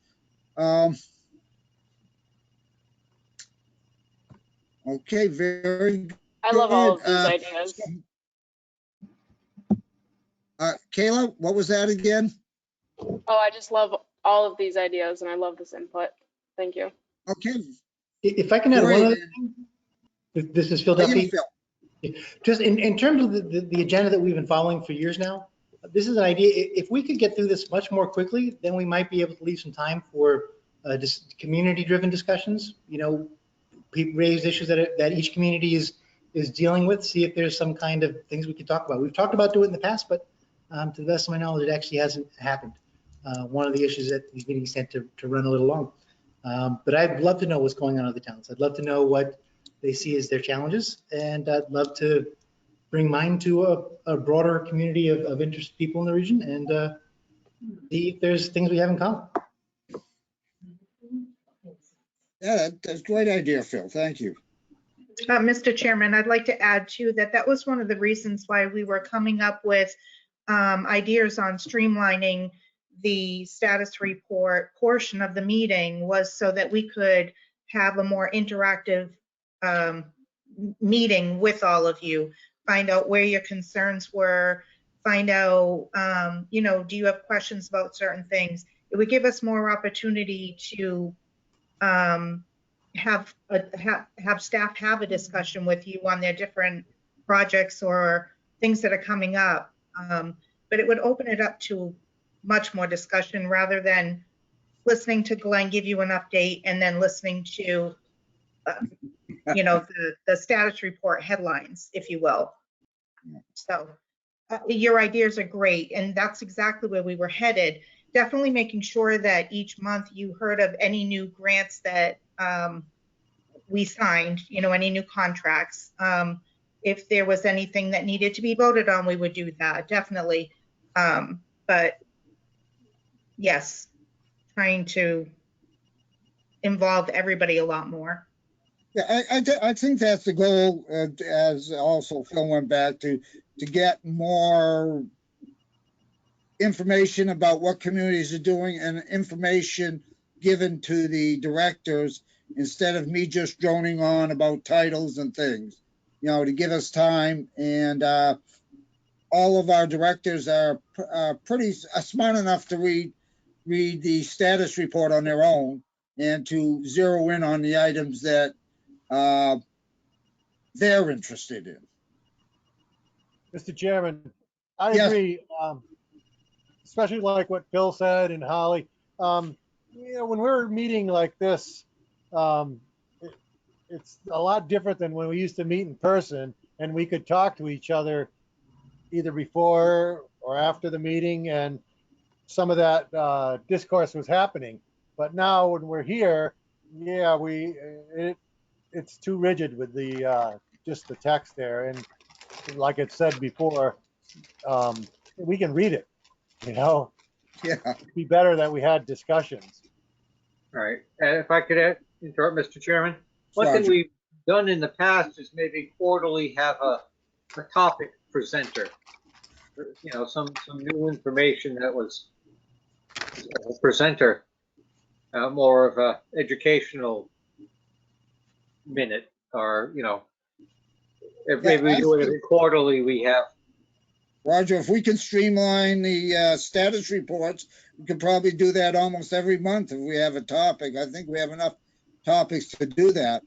Okay, very good.
I love all of these ideas.
Kayla, what was that again?
Oh, I just love all of these ideas and I love this input. Thank you.
Okay.
If I can add one other thing, this is Phil Duffy. Just in terms of the agenda that we've been following for years now, this is an idea. If we could get through this much more quickly, then we might be able to leave some time for just community-driven discussions. People raise issues that each community is dealing with. See if there's some kind of things we could talk about. We've talked about doing it in the past, but to the best of my knowledge, it actually hasn't happened. One of the issues that these meetings tend to run a little long. But I'd love to know what's going on in other towns. I'd love to know what they see as their challenges, and I'd love to bring mine to a broader community of interested people in the region and see if there's things we have in common.
Yeah, that's a great idea, Phil. Thank you.
Mr. Chairman, I'd like to add too that was one of the reasons why we were coming up with ideas on streamlining the status report portion of the meeting, was so that we could have a more interactive meeting with all of you, find out where your concerns were, find out, do you have questions about certain things? It would give us more opportunity to have staff have a discussion with you on their different projects or things that are coming up. But it would open it up to much more discussion rather than listening to Glenn give you an update and then listening to, the status report headlines, if you will. So your ideas are great, and that's exactly where we were headed. Definitely making sure that each month you heard of any new grants that we signed, any new contracts. If there was anything that needed to be voted on, we would do that, definitely. But yes, trying to involve everybody a lot more.
Yeah, I think that's the goal, as also Phil went back to get more information about what communities are doing and information given to the directors instead of me just droning on about titles and things, to give us time. And all of our directors are pretty smart enough to read the status report on their own and to zero in on the items that they're interested in.
Mr. Chairman, I
Yes.
agree, especially like what Phil said and Holly. When we're meeting like this, it's a lot different than when we used to meet in person and we could talk to each other either before or after the meeting, and some of that discourse was happening. But now when we're here, yeah, it's too rigid with the just the text there, and like it said before, we can read it.
Yeah.
It'd be better that we had discussions.
All right. And if I could interrupt, Mr. Chairman, one thing
Roger.
we've done in the past is maybe quarterly have a topic presenter. Some new information that was a presenter, more of a educational minute, or if maybe we do it every quarterly, we have.
Roger, if we can streamline the status reports, we could probably do that almost every month if we have a topic. I think we have enough topics to do that.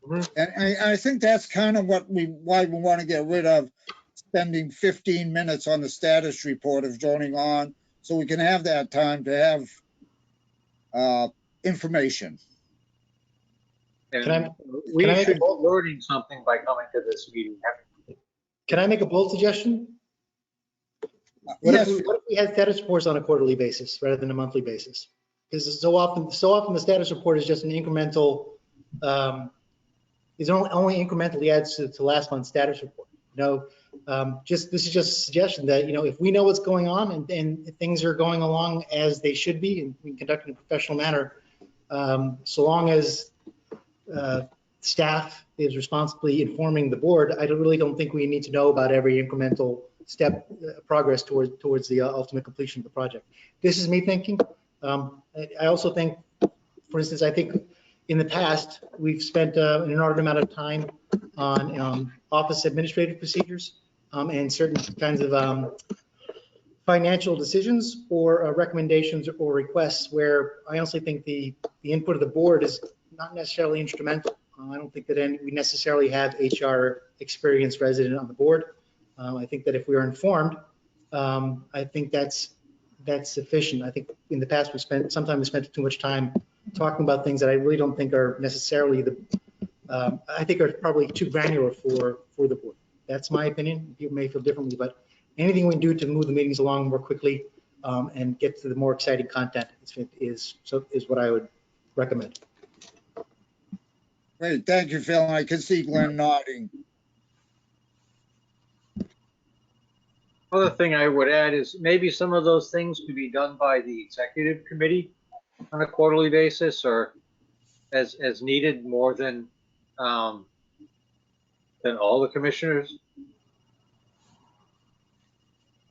Mhm.
And I think that's kind of why we want to get rid of spending 15 minutes on the status report of joining on, so we can have that time to have information.
And we should be learning something by coming to this meeting.
Can I make a bold suggestion? What if we had status reports on a quarterly basis rather than a monthly basis? Because so often the status report is just an incremental, is only incrementally adds to last month's status report. This is just a suggestion that, if we know what's going on and things are going along as they should be and we conduct in a professional manner, so long as staff is responsibly informing the board, I really don't think we need to know about every incremental step progress towards the ultimate completion of the project. This is me thinking. I also think, for instance, I think in the past we've spent an inordinate amount of time on office administrative procedures and certain kinds of financial decisions or recommendations or requests where I honestly think the input of the board is not necessarily instrumental. I don't think that we necessarily have HR experience resident on the board. I think that if we are informed, I think that's sufficient. I think in the past sometimes we spent too much time talking about things that I really don't think are necessarily I think are probably too granular for the board. That's my opinion. People may feel differently, but anything we do to move the meetings along more quickly and get to the more exciting content is what I would recommend.
Great, thank you, Phil. I can see Glenn nodding.
Other thing I would add is maybe some of those things could be done by the executive committee on a quarterly basis, or as needed, more than all the commissioners.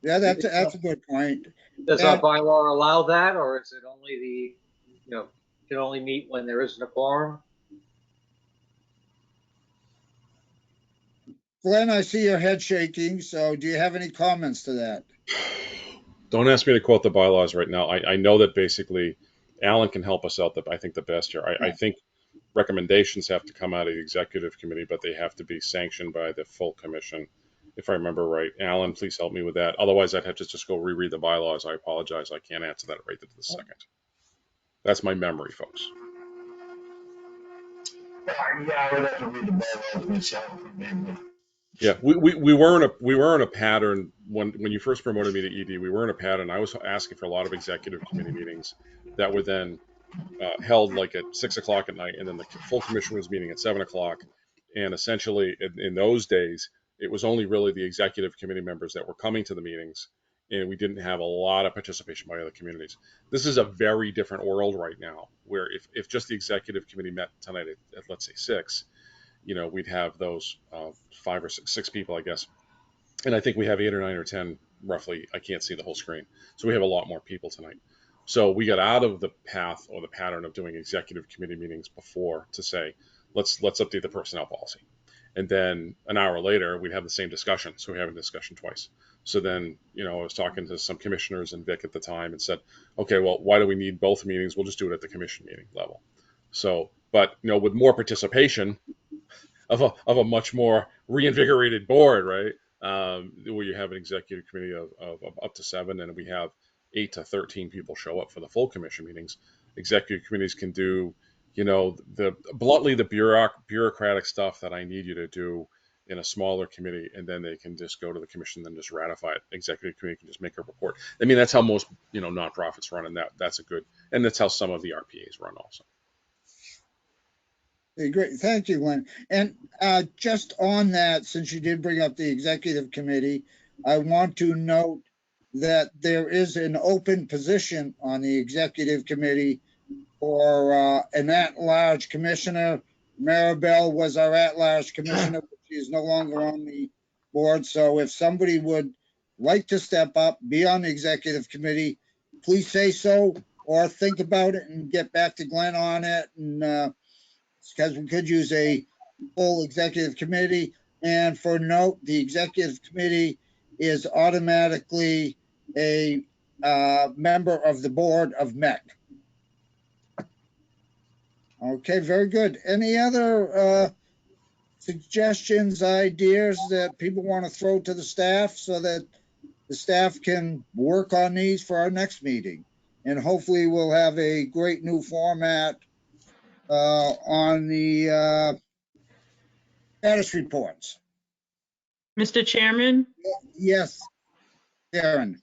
Yeah, that's a good point.
Does our bylaw allow that, or is it only can only meet when there isn't a quorum?
Glenn, I see your head shaking, so do you have any comments to that?
Don't ask me to quote the bylaws right now. I know that basically Alan can help us out, I think, the best here. I think recommendations have to come out of the executive committee, but they have to be sanctioned by the full commission, if I remember right. Alan, please help me with that. Otherwise, I'd have to just go reread the bylaws. I apologize. I can't answer that right this second. That's my memory, folks.
Yeah, I would have to read the bylaws myself. Maybe.
Yeah, we were in a pattern when you first promoted me to ED. We were in a pattern. I was asking for a lot of executive committee meetings that were then held like at 6 o'clock at night, and then the full commission was meeting at 7 o'clock. And essentially, in those days, it was only really the executive committee members that were coming to the meetings, and we didn't have a lot of participation by other communities. This is a very different world right now, where if just the executive committee met tonight at let's say 6, we'd have those 5 or 6 people, I guess. And I think we have 8 or 9 or 10 roughly. I can't see the whole screen. So we have a lot more people tonight. So we got out of the path or the pattern of doing executive committee meetings before to say, let's update the personnel policy. And then an hour later, we'd have the same discussion. So we have a discussion twice. So then, I was talking to some commissioners and Vic at the time and said, okay, well, why do we need both meetings? We'll just do it at the commission meeting level. So, but, with more participation of a much more reinvigorated board, right? Where you have an executive committee of up to 7, and we have 8 to 13 people show up for the full commission meetings. Executive committees can do, the bureaucratic stuff that I need you to do in a smaller committee, and then they can just go to the commission and just ratify it. Executive committee can just make a report. I mean, that's how most, nonprofits run, and that's and that's how some of the RPAs run also.
Okay, great. Thank you, Glenn. And just on that, since you did bring up the executive committee, I want to note that there is an open position on the executive committee for an at-large commissioner. Maribel was our at-large commissioner, but she is no longer on the board. So if somebody would like to step up, be on the executive committee, please say so, or think about it and get back to Glenn on it. And because we could use a full executive committee. And for note, the executive committee is automatically a member of the board of MEC. Okay, very good. Any other suggestions, ideas that people want to throw to the staff so that the staff can work on these for our next meeting? And hopefully we'll have a great new format on the status reports.
Mr. Chairman,
Yes, Karen.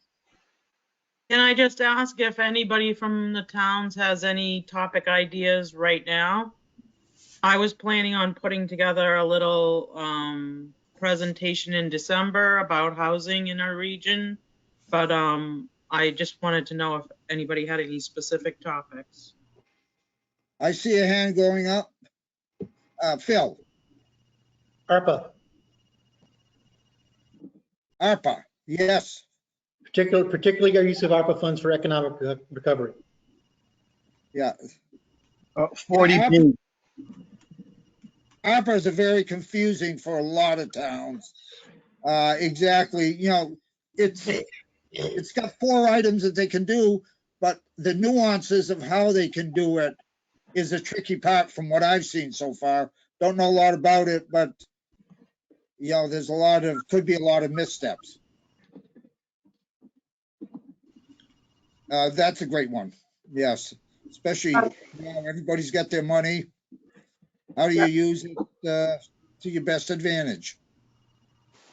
can I just ask if anybody from the towns has any topic ideas right now? I was planning on putting together a little presentation in December about housing in our region, but I just wanted to know if anybody had any specific topics.
I see a hand going up. Phil.
ARPA,
ARPA, yes.
particularly our use of ARPA funds for economic recovery.
Yeah.
40B.
ARPA is very confusing for a lot of towns. Exactly, it's got 4 items that they can do, but the nuances of how they can do it is a tricky part from what I've seen so far. Don't know a lot about it, but there's could be a lot of missteps. That's a great one. Yes, especially everybody's got their money. How do you use it to your best advantage?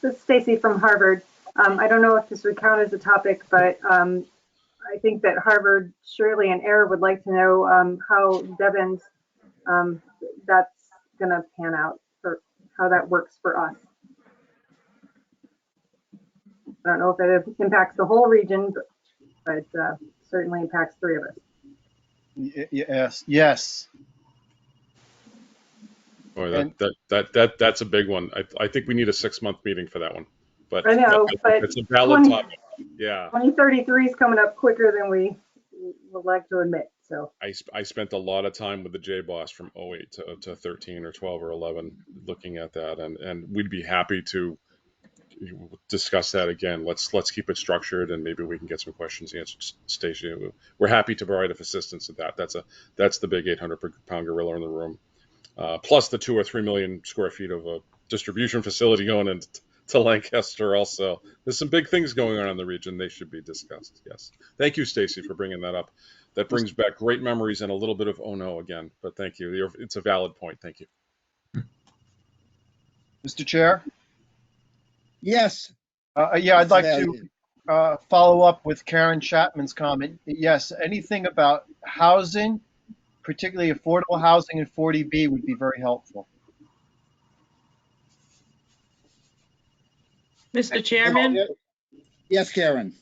This is Stacy from Harvard. I don't know if this would count as a topic, but I think that Harvard, Shirley, and Air would like to know how Devon's that's going to pan out, for how that works for us. I don't know if it impacts the whole region, but certainly impacts 3 of us.
Yes.
Boy, that's a big one. I think we need a 6-month meeting for that one. But
I know, but
it's a valid topic. Yeah.
2033 is coming up quicker than we would like to admit. So
I spent a lot of time with the J-Boss from 08 to 13 or 12 or 11 looking at that, and we'd be happy to discuss that again. Let's keep it structured, and maybe we can get some questions answered. Stacy, we're happy to provide assistance at that. That's the big 800-pound gorilla in the room. Plus the 2 or 3 million square feet of a distribution facility going into Lancaster. Also, there's some big things going on in the region. They should be discussed. Yes. Thank you, Stacy, for bringing that up. That brings back great memories and a little bit of oh no again. But thank you. It's a valid point. Thank you.
Mr. Chair?
Yes.
Yeah, I'd like to follow up with Karen Chapman's comment. Yes, anything about housing, particularly affordable housing in 40B, would be very helpful.
Mr. Chairman,
Yes, Karen.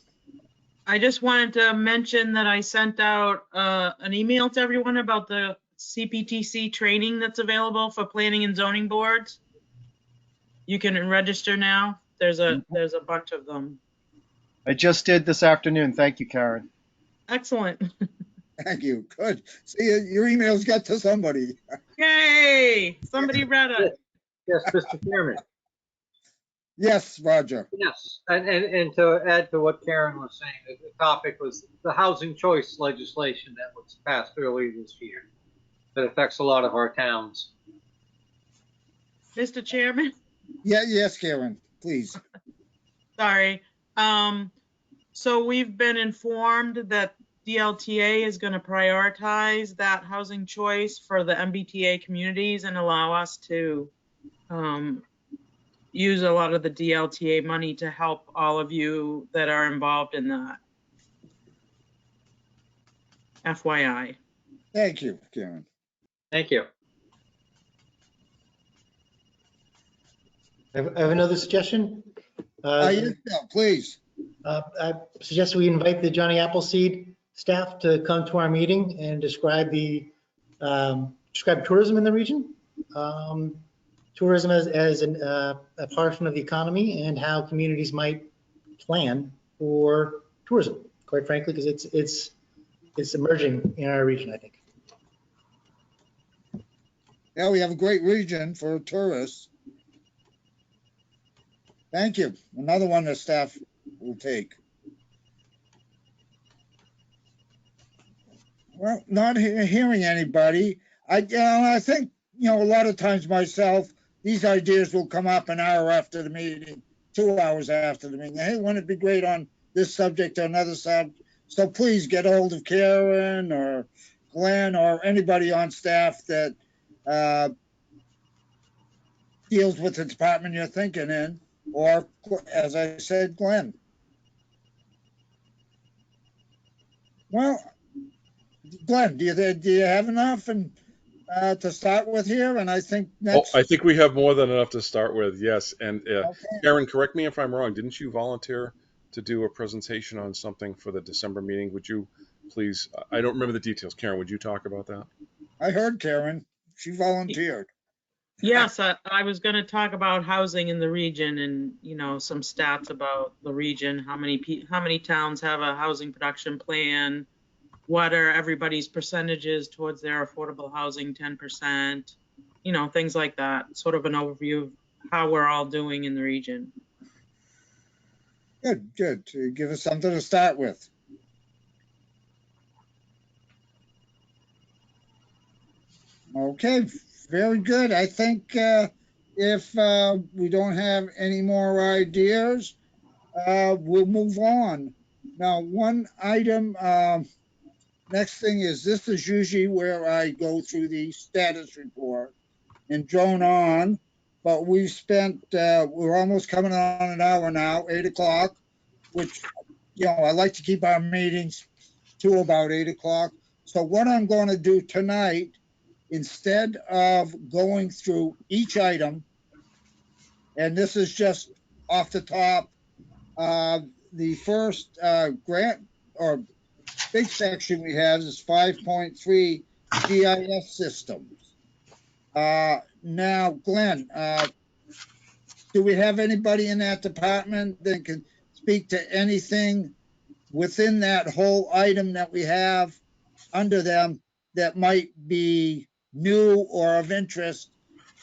I just wanted to mention that I sent out an email to everyone about the CPTC training that's available for planning and zoning boards. You can register now. There's a bunch of them.
I just did this afternoon. Thank you, Karen.
Excellent.
Thank you. Good. See, your emails got to somebody.
Yay! Somebody read it.
Yes, Mr. Chairman.
Yes, Roger.
Yes, and to add to what Karen was saying, the topic was the housing choice legislation that was passed earlier this year that affects a lot of our towns.
Mr. Chairman?
Yeah, yes, Karen, please.
Sorry. So we've been informed that DLTA is going to prioritize that housing choice for the MBTA communities and allow us to use a lot of the DLTA money to help all of you that are involved in that. FYI.
Thank you, Karen.
Thank you.
I have another suggestion.
Yes, please.
I suggest we invite the Johnny Appleseed staff to come to our meeting and describe tourism in the region. Tourism as a portion of the economy and how communities might plan for tourism, quite frankly, because it's emerging in our region, I think.
Yeah, we have a great region for tourists. Thank you. Another one the staff will take. Well, not hearing anybody. I think, a lot of times myself, these ideas will come up an hour after the meeting, 2 hours after the meeting. Hey, wouldn't it be great on this subject or another subject? So please get a hold of Karen or Glenn or anybody on staff that deals with the department you're thinking in, or, as I said, Glenn. Well, Glenn, do you have enough to start with here? And I think next.
I think we have more than enough to start with. Yes, and
Okay.
Karen, correct me if I'm wrong. Didn't you volunteer to do a presentation on something for the December meeting? Would you please? I don't remember the details. Karen, would you talk about that?
I heard Karen. She volunteered.
Yes, I was going to talk about housing in the region and, some stats about the region. How many towns have a housing production plan? What are everybody's percentages towards their affordable housing, 10%? Things like that. Sort of an overview of how we're all doing in the region.
Good. To give us something to start with. Okay, very good. I think if we don't have any more ideas, we'll move on. Now, one item, next thing is, this is usually where I go through the status report and drone on, but we've spent, we're almost coming on an hour now, 8 o'clock, which, I like to keep our meetings to about 8 o'clock. So what I'm going to do tonight, instead of going through each item, and this is just off the top, the first grant or big section we have is 5.3 GIS systems. Now, Glenn, do we have anybody in that department that can speak to anything within that whole item that we have under them that might be new or of interest,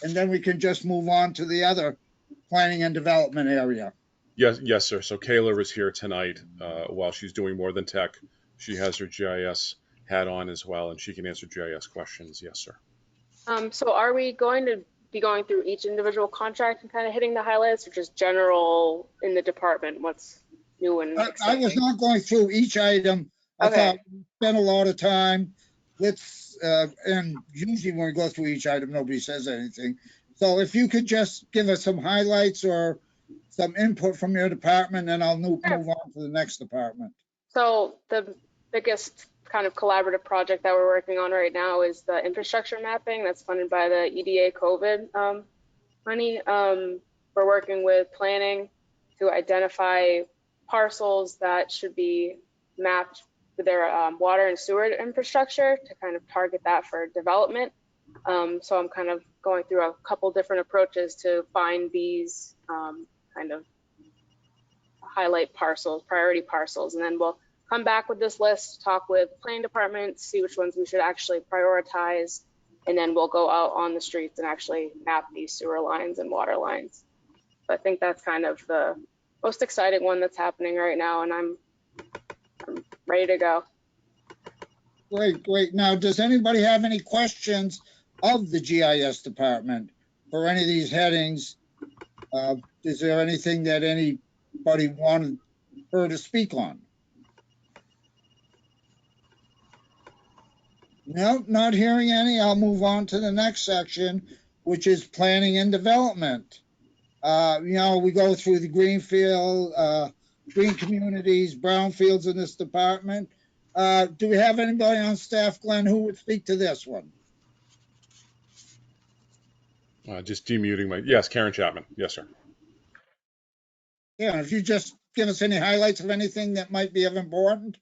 and then we can just move on to the other planning and development area.
Yes, sir. So Kayla is here tonight. While she's doing More Than Tech, she has her GIS hat on as well, and she can answer GIS questions. Yes, sir.
So are we going to be going through each individual contract and kind of hitting the highlights, or just general in the department, what's new and
I was
exciting?
not going through each item. I
Okay.
thought we spent a lot of time. And usually when we go through each item, nobody says anything. So if you could just give us some highlights or some input from your department, and I'll move on to the next department.
So the biggest kind of collaborative project that we're working on right now is the infrastructure mapping that's funded by the EDA COVID money. We're working with planning to identify parcels that should be mapped with their water and sewer infrastructure to kind of target that for development. So I'm kind of going through a couple different approaches to find these kind of highlight parcels, priority parcels, and then we'll come back with this list, talk with planning department, see which ones we should actually prioritize, and then we'll go out on the streets and actually map these sewer lines and water lines. So I think that's kind of the most exciting one that's happening right now, and I'm ready to go.
Great. Now, does anybody have any questions of the GIS department for any of these headings? Is there anything that anybody wanted her to speak on? No, not hearing any. I'll move on to the next section, which is planning and development. We go through the greenfield, green communities, brownfields in this department. Do we have anybody on staff, Glenn, who would speak to this one?
Just demuting my, yes, Karen Chapman. Yes, sir.
Yeah, if you just give us any highlights of anything that might be of importance.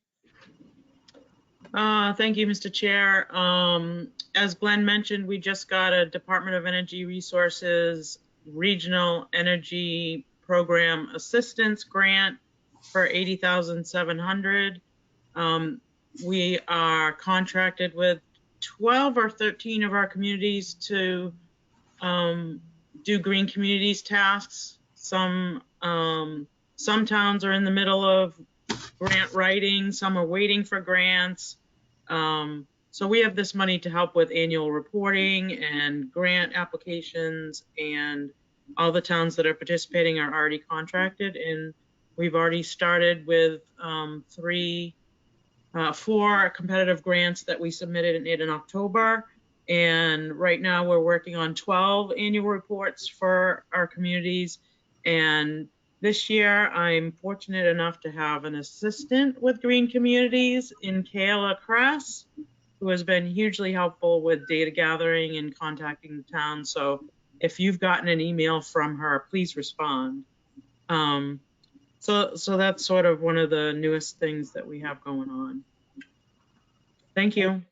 Thank you, Mr. Chair. As Glenn mentioned, we just got a Department of Energy Resources Regional Energy Program Assistance Grant for $80,700. We are contracted with 12 or 13 of our communities to do green communities tasks. Some towns are in the middle of grant writing, some are waiting for grants. So we have this money to help with annual reporting and grant applications, and all the towns that are participating are already contracted, and we've already started with 4 competitive grants that we submitted in October. And right now we're working on 12 annual reports for our communities. And this year I'm fortunate enough to have an assistant with Green Communities in Kayla Kress, who has been hugely helpful with data gathering and contacting the town. So if you've gotten an email from her, please respond. So that's sort of one of the newest things that we have going on. Thank you.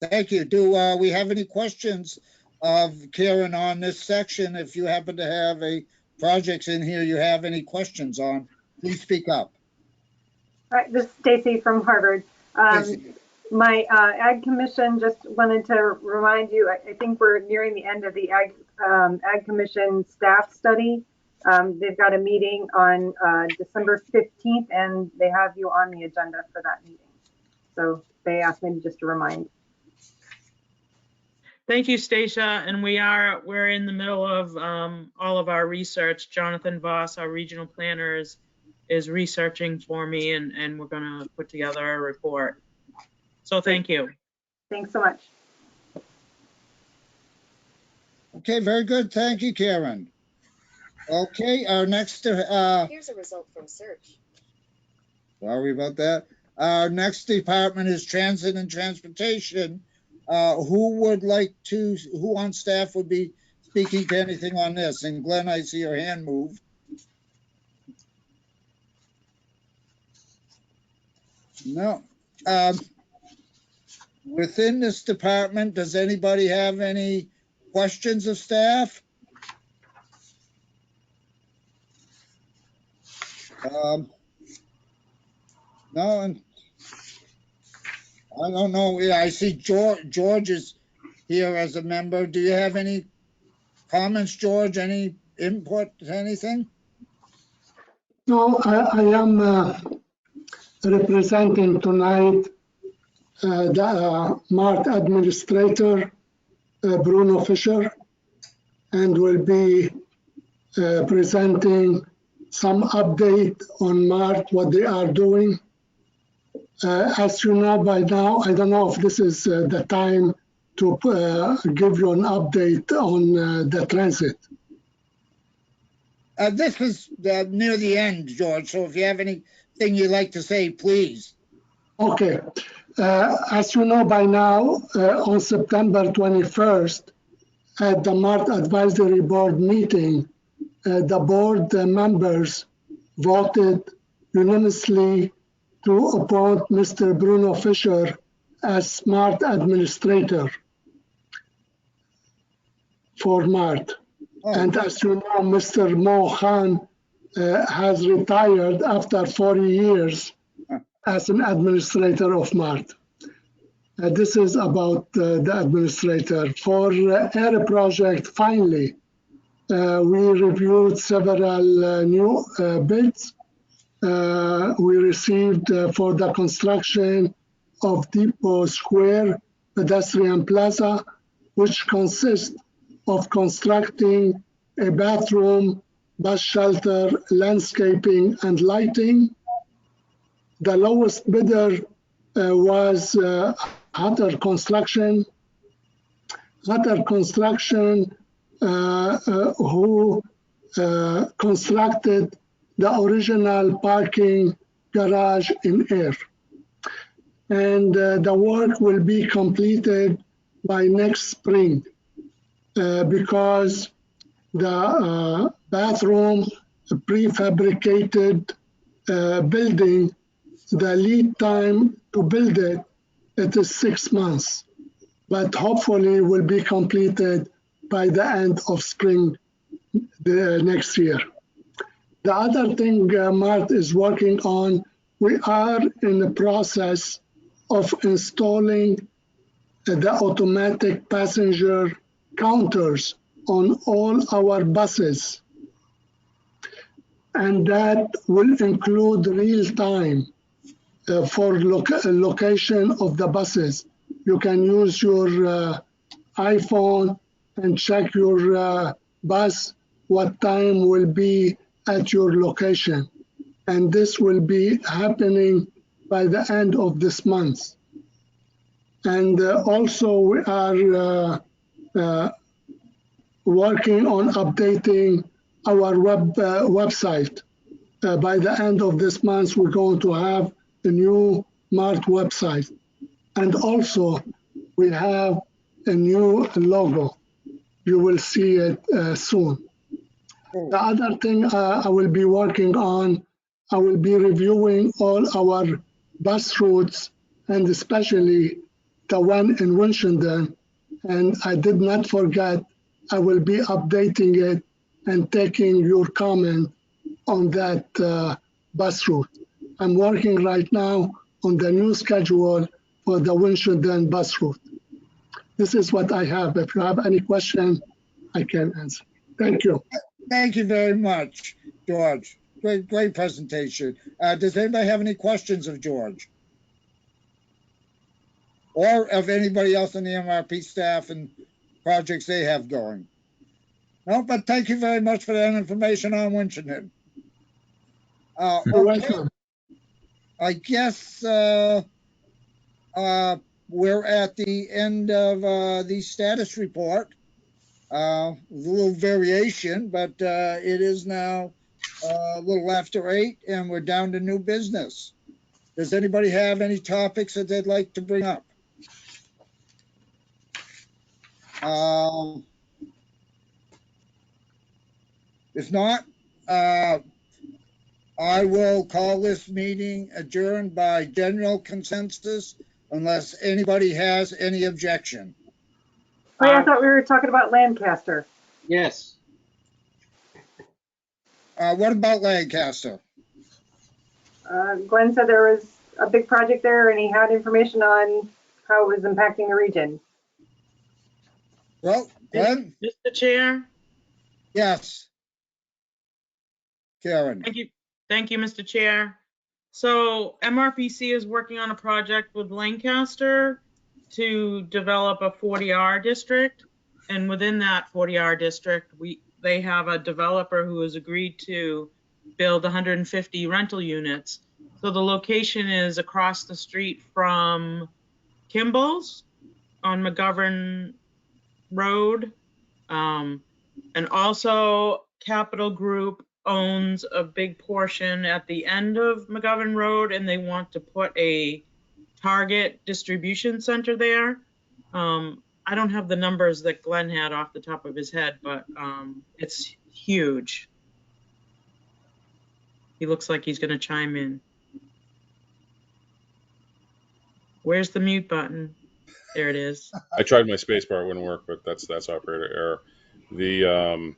Thank you. Do we have any questions of Karen on this section? If you happen to have projects in here you have any questions on, please speak up.
All right, this is Stacy from Harvard. My Ag Commission, just wanted to remind you, I think we're nearing the end of the Ag Commission staff study. They've got a meeting on December 15th, and they have you on the agenda for that meeting. So they asked me just to remind.
Thank you, Stacia. And we're in the middle of all of our research. Jonathan Voss, our regional planner, is researching for me, and we're going to put together a report. So thank you.
Thanks so much.
Okay, very good. Thank you, Karen. Okay, our next
Here's a result from search.
Sorry about that. Our next department is Transit and Transportation. Who on staff would be speaking to anything on this? And Glenn, I see your hand move. No. Within this department, does anybody have any questions of staff? No, and I don't know. Yeah, I see George is here as a member. Do you have any comments, George? Any input, anything?
No, I am representing tonight the MART administrator, Bruno Fisher, and will be presenting some update on MART, what they are doing. As you know by now, I don't know if this is the time to give you an update on the transit.
This is near the end, George, so if you have anything you'd like to say, please.
Okay. As you know by now, on September 21st, at the MART Advisory Board meeting, the board members voted unanimously to appoint Mr. Bruno Fisher as SMART administrator for MART. And as you know, Mr. Mo Khan has retired after 40 years as an administrator of MART. This is about the administrator. For Air Project, finally, we reviewed several new bids. We received for the construction of Depot Square Pedestrian Plaza, which consists of constructing a bathroom, bus shelter, landscaping, and lighting. The lowest bidder was Hutter Construction. Hutter Construction, who constructed the original parking garage in Air. And the work will be completed by next spring because the bathroom prefabricated building, the lead time to build it, it is 6 months, but hopefully will be completed by the end of spring the next year. The other thing MART is working on, we are in the process of installing the automatic passenger counters on all our buses. And that will include real time for location of the buses. You can use your iPhone and check your bus, what time will be at your location. And this will be happening by the end of this month. And also we are working on updating our website. By the end of this month, we're going to have a new MART website. And also we have a new logo. You will see it soon. The other thing I will be working on, I will be reviewing all our bus routes and especially the one in Winchendon. And I did not forget, I will be updating it and taking your comment on that bus route. I'm working right now on the new schedule for the Winchendon bus route. This is what I have. If you have any question, I can answer. Thank you.
Thank you very much, George. Great presentation. Does anybody have any questions of George? Or of anybody else in the MRP staff and projects they have going? No, but thank you very much for that information on Winchendon.
You're welcome.
I guess we're at the end of the status report. A little variation, but it is now a little after 8 and we're down to new business. Does anybody have any topics that they'd like to bring up? If not, I will call this meeting adjourned by general consensus unless anybody has any objection.
Oh, yeah, I thought we were talking about Lancaster.
Yes.
What about Lancaster?
Glenn said there was a big project there and he had information on how it was impacting the region.
Well, Glenn?
Mr. Chair?
Yes. Karen?
Thank you, Mr. Chair. So MRPC is working on a project with Lancaster to develop a 40R district. And within that 40R district, they have a developer who has agreed to build 150 rental units. So the location is across the street from Kimball's on McGovern Road. And also Capital Group owns a big portion at the end of McGovern Road, and they want to put a Target distribution center there. I don't have the numbers that Glenn had off the top of his head, but it's huge. He looks like he's going to chime in. Where's the mute button? There it is.
I tried my space bar, it wouldn't work, but that's operator error.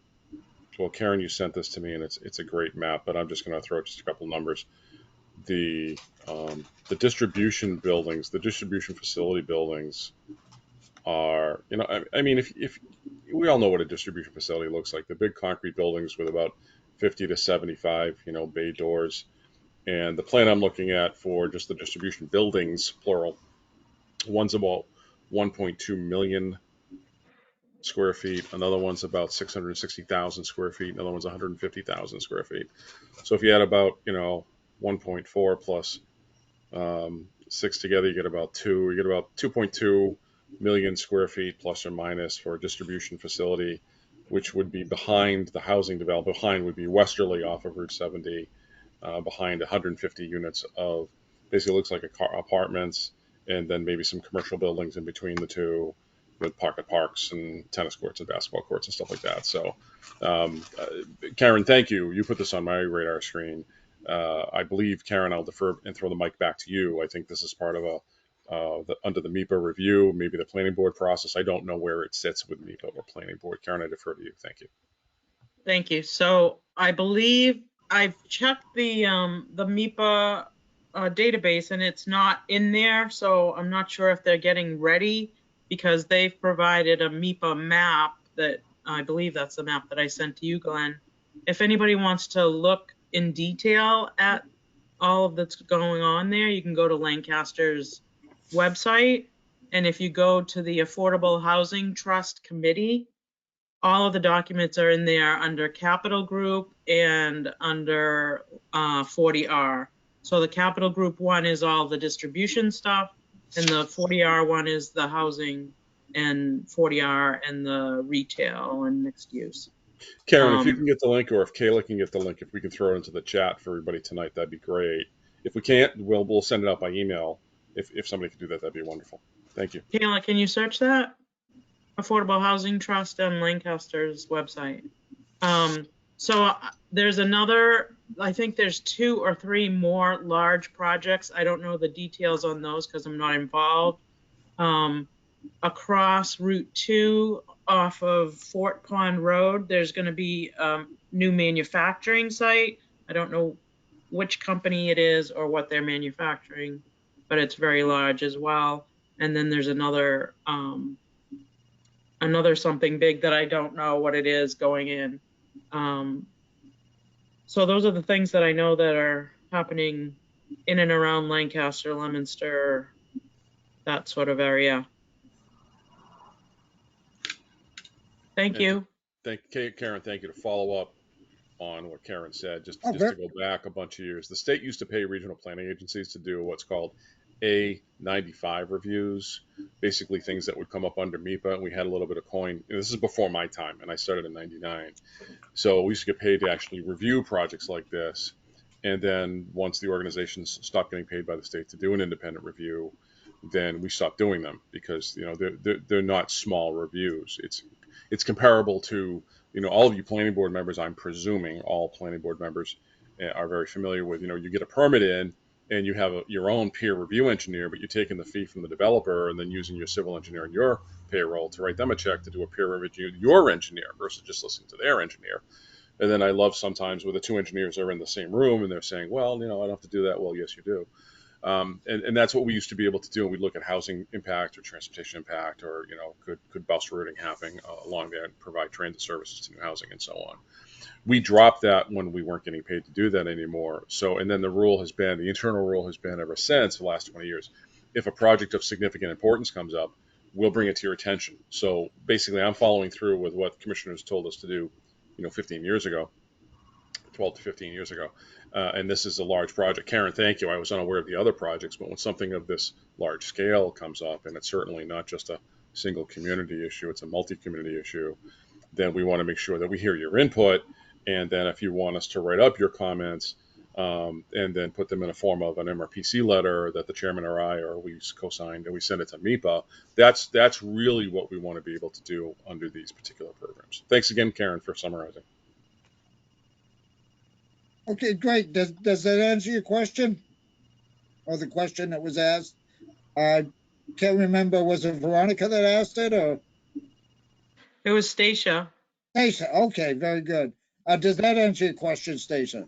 Well, Karen, you sent this to me, and it's a great map, but I'm just going to throw just a couple numbers. The distribution buildings, the distribution facility buildings are, I mean, if we all know what a distribution facility looks like, the big concrete buildings with about 50 to 75, bay doors. And the plan I'm looking at for just the distribution buildings, plural, one's about 1.2 million square feet. Another one's about 660,000 square feet. Another one's 150,000 square feet. So if you add about, 1.4 plus 6 together, you get about 2. You get about 2.2 million square feet plus or minus for a distribution facility, which would be behind the housing development. Behind would be Westerly off of Route 70, behind 150 units of basically looks like apartments, and then maybe some commercial buildings in between the two, with pocket parks and tennis courts and basketball courts and stuff like that. So, Karen, thank you. You put this on my radar screen. I believe, Karen, I'll defer and throw the mic back to you. I think this is part of under the MEPA review, maybe the planning board process. I don't know where it sits with MEPA or planning board. Karen, I defer to you. Thank you.
Thank you. So I believe I've checked the MEPA database, and it's not in there. So I'm not sure if they're getting ready, because they've provided a MEPA map that I believe that's the map that I sent to you, Glenn. If anybody wants to look in detail at all of that's going on there, you can go to Lancaster's website. And if you go to the Affordable Housing Trust Committee, all of the documents are in there under Capital Group and under 40R. So the Capital Group one is all the distribution stuff, and the 40R one is the housing, and 40R and the retail and mixed use.
Karen, if you can get the link, or if Kayla can get the link, if we can throw it into the chat for everybody tonight, that'd be great. If we can't, we'll send it out by email. If somebody could do that, that'd be wonderful. Thank you.
Kayla, can you search that? Affordable Housing Trust on Lancaster's website. So there's another, I think there's 2 or 3 more large projects. I don't know the details on those because I'm not involved. Across Route 2 off of Fort Pond Road, there's going to be a new manufacturing site. I don't know which company it is or what they're manufacturing, but it's very large as well. And then there's another something big that I don't know what it is going in. So those are the things that I know that are happening in and around Lancaster, Leominster, that sort of area. Thank you.
Karen, thank you. To follow up on what Karen said, just to go back a bunch of years, the state used to pay regional planning agencies to do what's called A95 reviews, basically things that would come up under MEPA, and we had a little bit of coin. This is before my time, and I started in '99. So we used to get paid to actually review projects like this. And then once the organizations stopped getting paid by the state to do an independent review, then we stopped doing them because, they're not small reviews. It's comparable to, all of you planning board members, I'm presuming all planning board members are very familiar with, you get a permit in, and you have your own peer review engineer, but you're taking the fee from the developer and then using your civil engineer and your payroll to write them a check to do a peer review your engineer versus just listening to their engineer. And then I love sometimes where the 2 engineers are in the same room and they're saying, well, I don't have to do that. Well, yes, you do. And that's what we used to be able to do. And we'd look at housing impact or transportation impact, or, could bus routing happen along there and provide transit services to new housing and so on. We dropped that when we weren't getting paid to do that anymore. So, and then the internal rule has been ever since the last 20 years, if a project of significant importance comes up, we'll bring it to your attention. So basically, I'm following through with what commissioners told us to do, 15 years ago, 12 to 15 years ago. And this is a large project. Karen, thank you. I was unaware of the other projects, but when something of this large scale comes up, and it's certainly not just a single community issue, it's a multi-community issue, then we want to make sure that we hear your input. And then if you want us to write up your comments, and then put them in a form of an MRPC letter that the chairman or I or we co-signed and we send it to MIPA, that's really what we want to be able to do under these particular programs. Thanks again, Karen, for summarizing.
Okay, great. Does that answer your question? Or the question that was asked? Can't remember, was it Veronica that asked it, or?
It was Stacia.
Stacia, okay, very good. Does that answer your question, Stacia?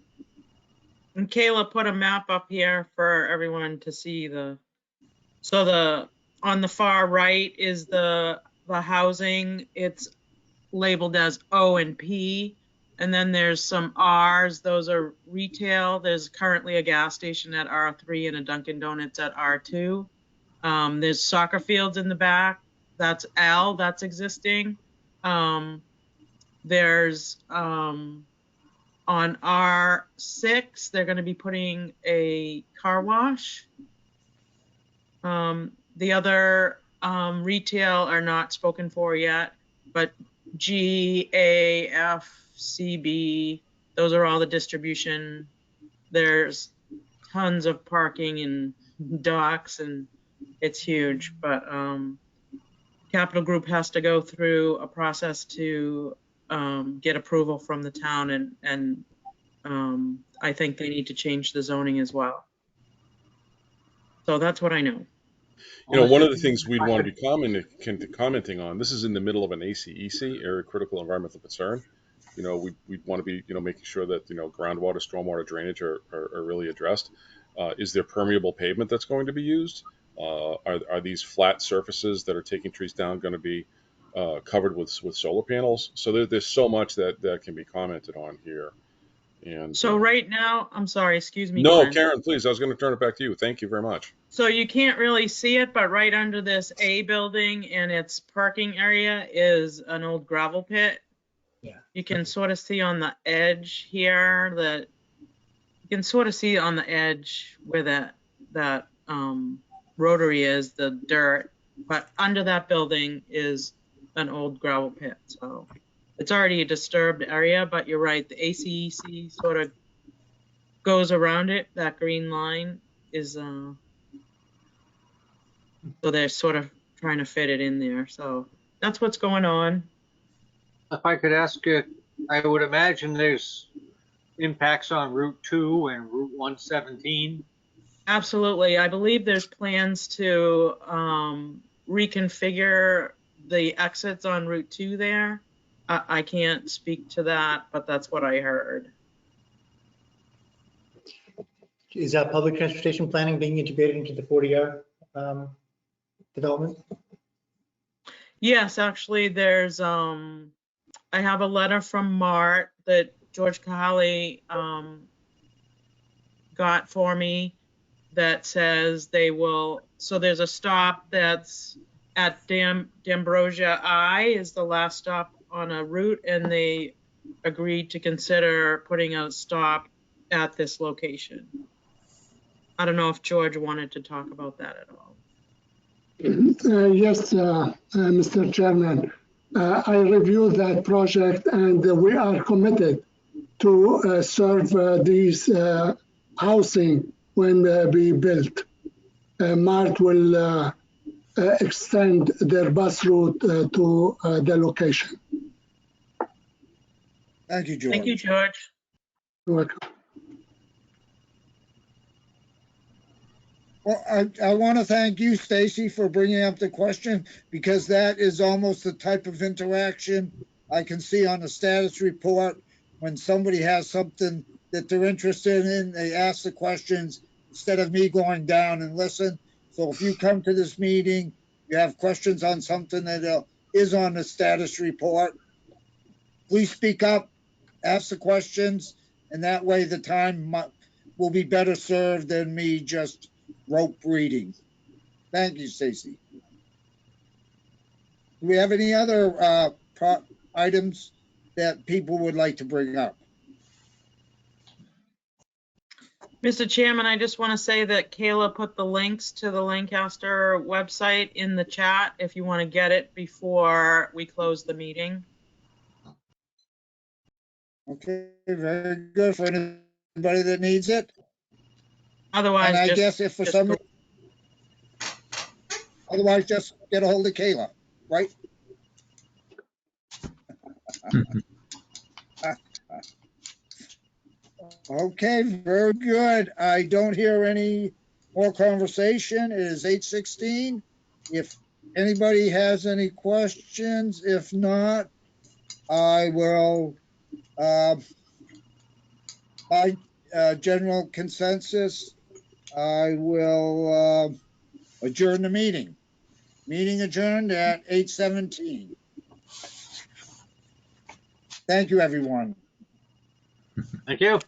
And Kayla put a map up here for everyone to see on the far right is the housing. It's labeled as O and P. And then there's some R's, those are retail. There's currently a gas station at R3 and a Dunkin' Donuts at R2. There's soccer fields in the back. That's L, that's existing. There's on R6, they're gonna be putting a car wash. The other retail are not spoken for yet, but G, A, F, CB, those are all the distribution. There's tons of parking and docks, and it's huge, but Capital Group has to go through a process to get approval from the town, and I think they need to change the zoning as well. So that's what I know.
One of the things we'd want to be commenting on, this is in the middle of an ACEC, Area Critical Environmental Concern. We'd want to be, making sure that, groundwater, stormwater drainage are really addressed. Is there permeable pavement that's going to be used? Are these flat surfaces that are taking trees down going to be covered with solar panels? So there's so much that can be commented on here. And
so right now, I'm sorry, excuse me.
No,
Glenn.
Karen, please, I was going to turn it back to you. Thank you very much.
So you can't really see it, but right under this A building and its parking area is an old gravel pit.
Yeah.
You can sort of see on the edge here that you can sort of see on the edge where that rotary is, the dirt, but under that building is an old gravel pit. So it's already a disturbed area, but you're right, the ACEC sort of goes around it. That green line is so they're sort of trying to fit it in there. So that's what's going on.
If I could ask you, I would imagine there's impacts on Route 2 and Route 117.
Absolutely. I believe there's plans to reconfigure the exits on Route 2 there. I can't speak to that, but that's what I heard.
Is that public transportation planning being integrated into the 40R development?
Yes, actually, there's I have a letter from MART that George Kahali got for me that says they will, so there's a stop that's at D'Ambrosia I is the last stop on a route, and they agreed to consider putting a stop at this location. I don't know if George wanted to talk about that at all.
Yes, Mr. Chairman. I reviewed that project, and we are committed to serve these housing when we built. MART will extend their bus route to the location.
Thank you, George.
Thank you, George.
You're welcome.
Well, I want to thank you, Stacy, for bringing up the question, because that is almost the type of interaction I can see on the status report. When somebody has something that they're interested in, they ask the questions, instead of me going down and listen. So if you come to this meeting, you have questions on something that is on the status report, please speak up, ask the questions, and that way the time will be better served than me just rope reading. Thank you, Stacy. Do we have any other items that people would like to bring up?
Mr. Chairman, I just want to say that Kayla put the links to the Lancaster website in the chat if you want to get it before we close the meeting.
Okay, very good for anybody that needs it.
Otherwise,
And I
just,
guess if for
just
some
go-
otherwise, just get a hold of Kayla, right? Okay, very good. I don't hear any more conversation. It is 8:16. If anybody has any questions, if not, I will, by general consensus, I will adjourn the meeting. Meeting adjourned at 8:17. Thank you, everyone.
Thank you.